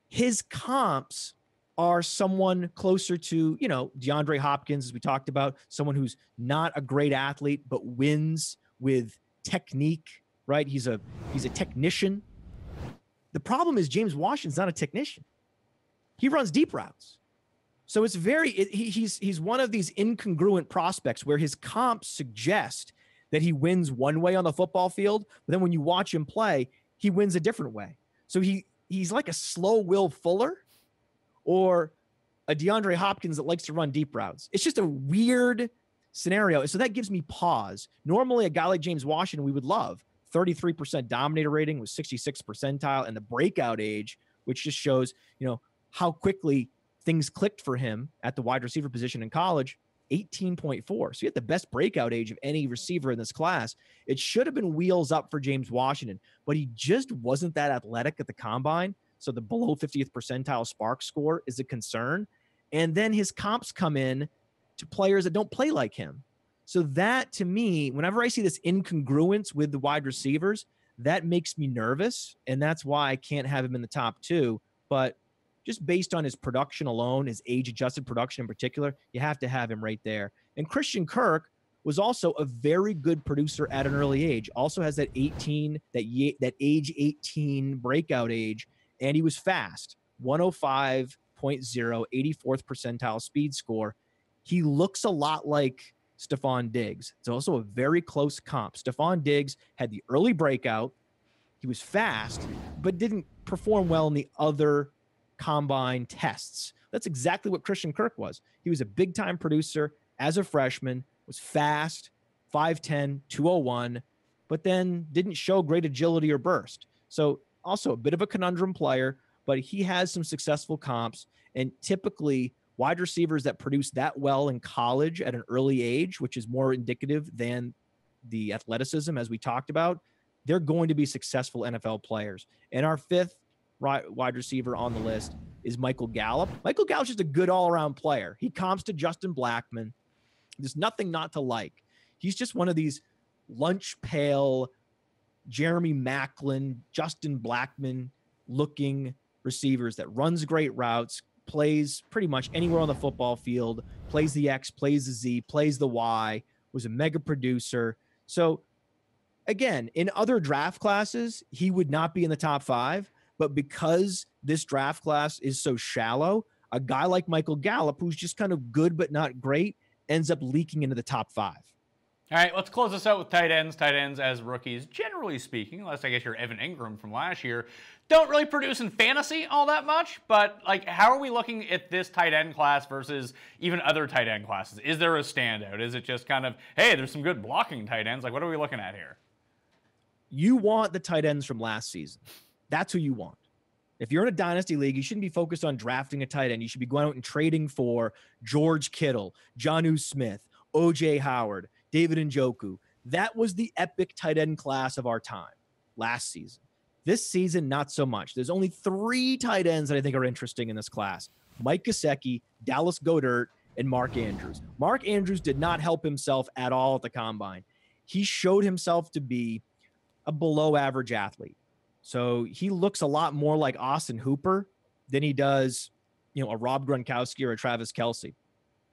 his comps are someone closer to, DeAndre Hopkins, as we talked about, someone who's not a great athlete, but wins with technique, right? He's a technician. The problem is James Washington's not a technician. He runs deep routes. So it's he's one of these incongruent prospects where his comps suggest that he wins one way on the football field, but then when you watch him play, he wins a different way. So he's like a slow Will Fuller or a DeAndre Hopkins that likes to run deep routes. It's just a weird scenario. So that gives me pause. Normally, a guy like James Washington, we would love 33% dominator rating with 66th percentile and the breakout age, which just shows, how quickly things clicked for him at the wide receiver position in college, 18.4. So he had the best breakout age of any receiver in this class. It should have been wheels up for James Washington, but he just wasn't that athletic at the combine. So the below 50th percentile SPARQ score is a concern. And then his comps come in to players that don't play like him. So that, to me, whenever I see this incongruence with the wide receivers, that makes me nervous. And that's why I can't have him in the top 2. But just based on his production alone, his age-adjusted production in particular, you have to have him right there. And Christian Kirk was also a very good producer at an early age. Also has that age 18 breakout age, and he was fast. 105.0, 84th percentile speed score. He looks a lot like Stephon Diggs. It's also a very close comp. Stephon Diggs had the early breakout. He was fast, but didn't perform well in the other combine tests. That's exactly what Christian Kirk was. He was a big-time producer as a freshman, was fast, 5'10", 201, but then didn't show great agility or burst. So also a bit of a conundrum player, but he has some successful comps. And typically wide receivers that produce that well in college at an early age, which is more indicative than the athleticism as we talked about, they're going to be successful NFL players. And our 5th wide receiver on the list is Michael Gallup. Michael Gallup's just a good all-around player. He comps to Justin Blackmon. There's nothing not to like. He's just one of these lunch pail, Jeremy Maclin, Justin Blackmon looking receivers that runs great routes, plays pretty much anywhere on the football field, plays the X, plays the Z, plays the Y, was a mega producer. So again, in other draft classes, he would not be in the top 5. But because this draft class is so shallow, a guy like Michael Gallup, who's just kind of good but not great, ends up leaking into the top 5. All right, let's close this out with tight ends. Tight ends, as rookies, generally speaking, unless I guess you're Evan Ingram from last year, don't really produce in fantasy all that much. But how are we looking at this tight end class versus even other tight end classes? Is there a standout? Is it just kind of, hey, there's some good blocking tight ends? What are we looking at here? You want the tight ends from last season. That's who you want. If you're in a dynasty league, you shouldn't be focused on drafting a tight end. You should be going out and trading for George Kittle, Jonnu Smith, O.J. Howard, David Njoku. That was the epic tight end class of our time last season. This season, not so much. There's only 3 tight ends that I think are interesting in this class. Mike Gesicki, Dallas Goedert, and Mark Andrews. Mark Andrews did not help himself at all at the combine. He showed himself to be a below-average athlete. So he looks a lot more like Austin Hooper than he does, a Rob Gronkowski or a Travis Kelce.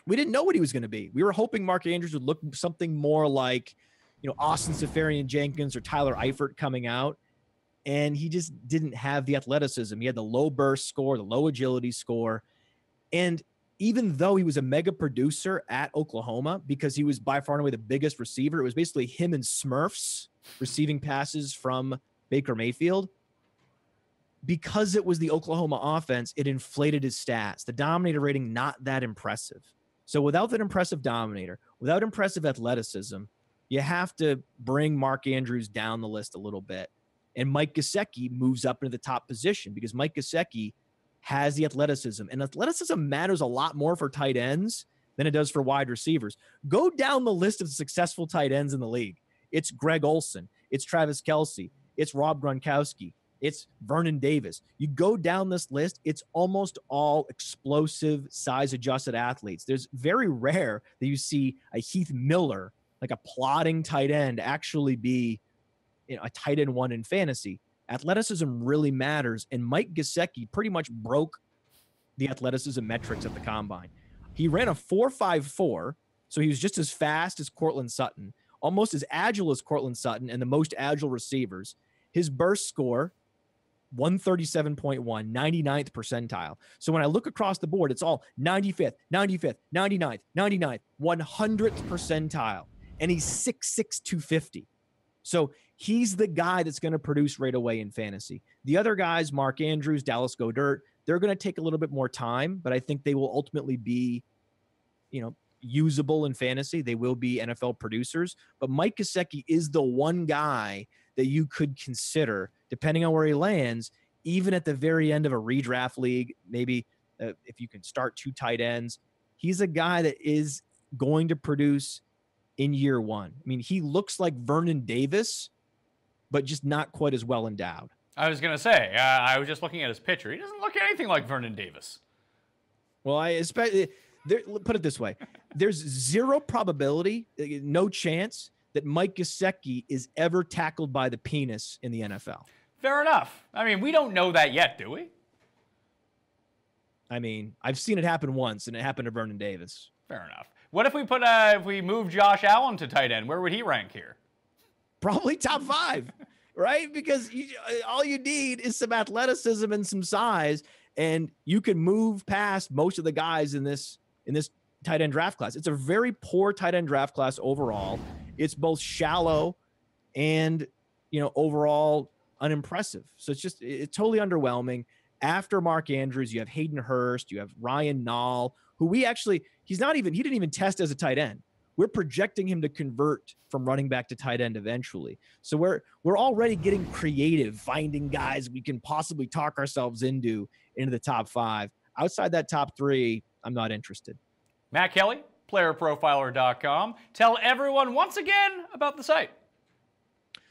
We didn't know what he was going to be. We were hoping Mark Andrews would look something more like, Austin Seferian-Jenkins or Tyler Eifert coming out. And he just didn't have the athleticism. He had the low burst score, the low agility score. And even though he was a mega producer at Oklahoma, because he was by far and away the biggest receiver, it was basically him and Smurfs receiving passes from Baker Mayfield. Because it was the Oklahoma offense, it inflated his stats. The dominator rating, not that impressive. So without that impressive dominator, without impressive athleticism, you have to bring Mark Andrews down the list a little bit. And Mike Gesicki moves up into the top position because Mike Gesicki has the athleticism. And athleticism matters a lot more for tight ends than it does for wide receivers. Go down the list of successful tight ends in the league. It's Greg Olsen. It's Travis Kelce. It's Rob Gronkowski. It's Vernon Davis. You go down this list, it's almost all explosive, size-adjusted athletes. There's very rare that you see a Heath Miller, like a plodding tight end, actually be a tight end one in fantasy. Athleticism really matters, and Mike Gesicki pretty much broke the athleticism metrics at the combine. He ran a 4.54, so he was just as fast as Cortland Sutton, almost as agile as Cortland Sutton, and the most agile receivers. His burst score, 137.1, 99th percentile. So when I look across the board, it's all 95th, 95th, 99th, 99th, 100th percentile. And he's 6'6", 250. So he's the guy that's going to produce right away in fantasy. The other guys, Mark Andrews, Dallas Goedert, they're going to take a little bit more time, but I think they will ultimately be, usable in fantasy. They will be NFL producers. But Mike Gesicki is the one guy that you could consider, depending on where he lands, even at the very end of a redraft league, maybe if you can start 2 tight ends. He's a guy that is going to produce in year one. I mean, he looks like Vernon Davis, but just not quite as well endowed. I was going to say, I was just looking at his picture. He doesn't look anything like Vernon Davis. Well, I expect put it this way. There's zero probability, no chance that Mike Gesicki is ever tackled by the penis in the NFL. Fair enough. I mean, we don't know that yet, do we? I mean, I've seen it happen once, and it happened to Vernon Davis. Fair enough. What if we if we move Josh Allen to tight end? Where would he rank here? Probably top 5, right? Because all you need is some athleticism and some size, and you can move past most of the guys in this tight end draft class. It's a very poor tight end draft class overall. It's both shallow and, overall unimpressive. So it's totally underwhelming. After Mark Andrews, you have Hayden Hurst, you have Ryan Nall, who he didn't even test as a tight end. We're projecting him to convert from running back to tight end eventually. So we're already getting creative, finding guys we can possibly talk ourselves into the top 5. Outside that top 3, I'm not interested. Matt Kelley, playerprofiler.com. Tell everyone once again about the site.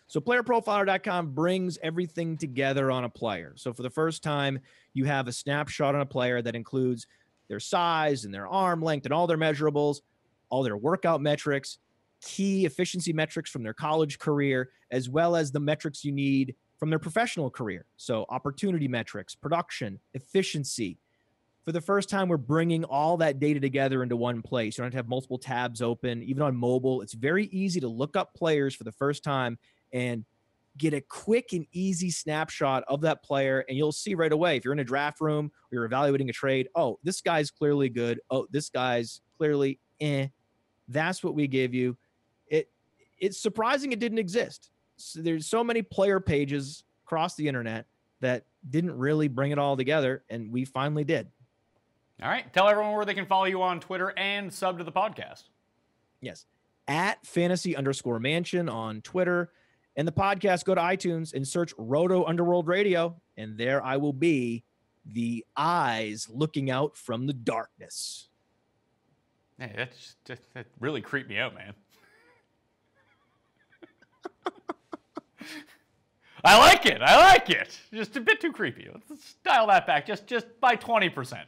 So playerprofiler.com brings everything together on a player. So for the first time, you have a snapshot on a player that includes their size and their arm length and all their measurables, all their workout metrics, key efficiency metrics from their college career, as well as the metrics you need from their professional career. So opportunity metrics, production, efficiency. For the first time, we're bringing all that data together into one place. You don't have to have multiple tabs open. Even on mobile, it's very easy to look up players for the first time and get a quick and easy snapshot of that player. And you'll see right away, if you're in a draft room or you're evaluating a trade, oh, this guy's clearly good. Oh, this guy's clearly That's what we give you. It's surprising it didn't exist. So there's so many player pages across the internet that didn't really bring it all together, and we finally did. All right. Tell everyone where they can follow you on Twitter and sub to the podcast. Yes. At @fantasy_mansion on Twitter. And the podcast, go to iTunes and search Roto Underworld Radio. And there I will be, the eyes looking out from the darkness. Hey, that really creeped me out, man. I like it. Just a bit too creepy. Let's dial that back just by 20%.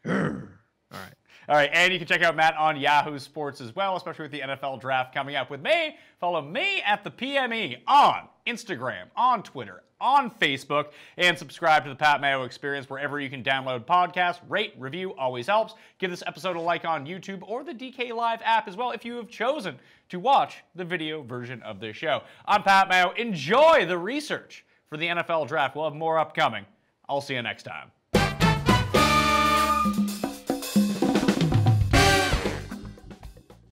All right, and you can check out Matt on Yahoo Sports as well, especially with the NFL draft coming up with me. Follow me at the PME on Instagram, on Twitter, on Facebook, and subscribe to the Pat Mayo Experience wherever you can download podcasts. Rate, review, always helps. Give this episode a like on YouTube or the DK Live app as well if you have chosen to watch the video version of this show. I'm Pat Mayo. Enjoy the research for the NFL draft. We'll have more upcoming. I'll see you next time.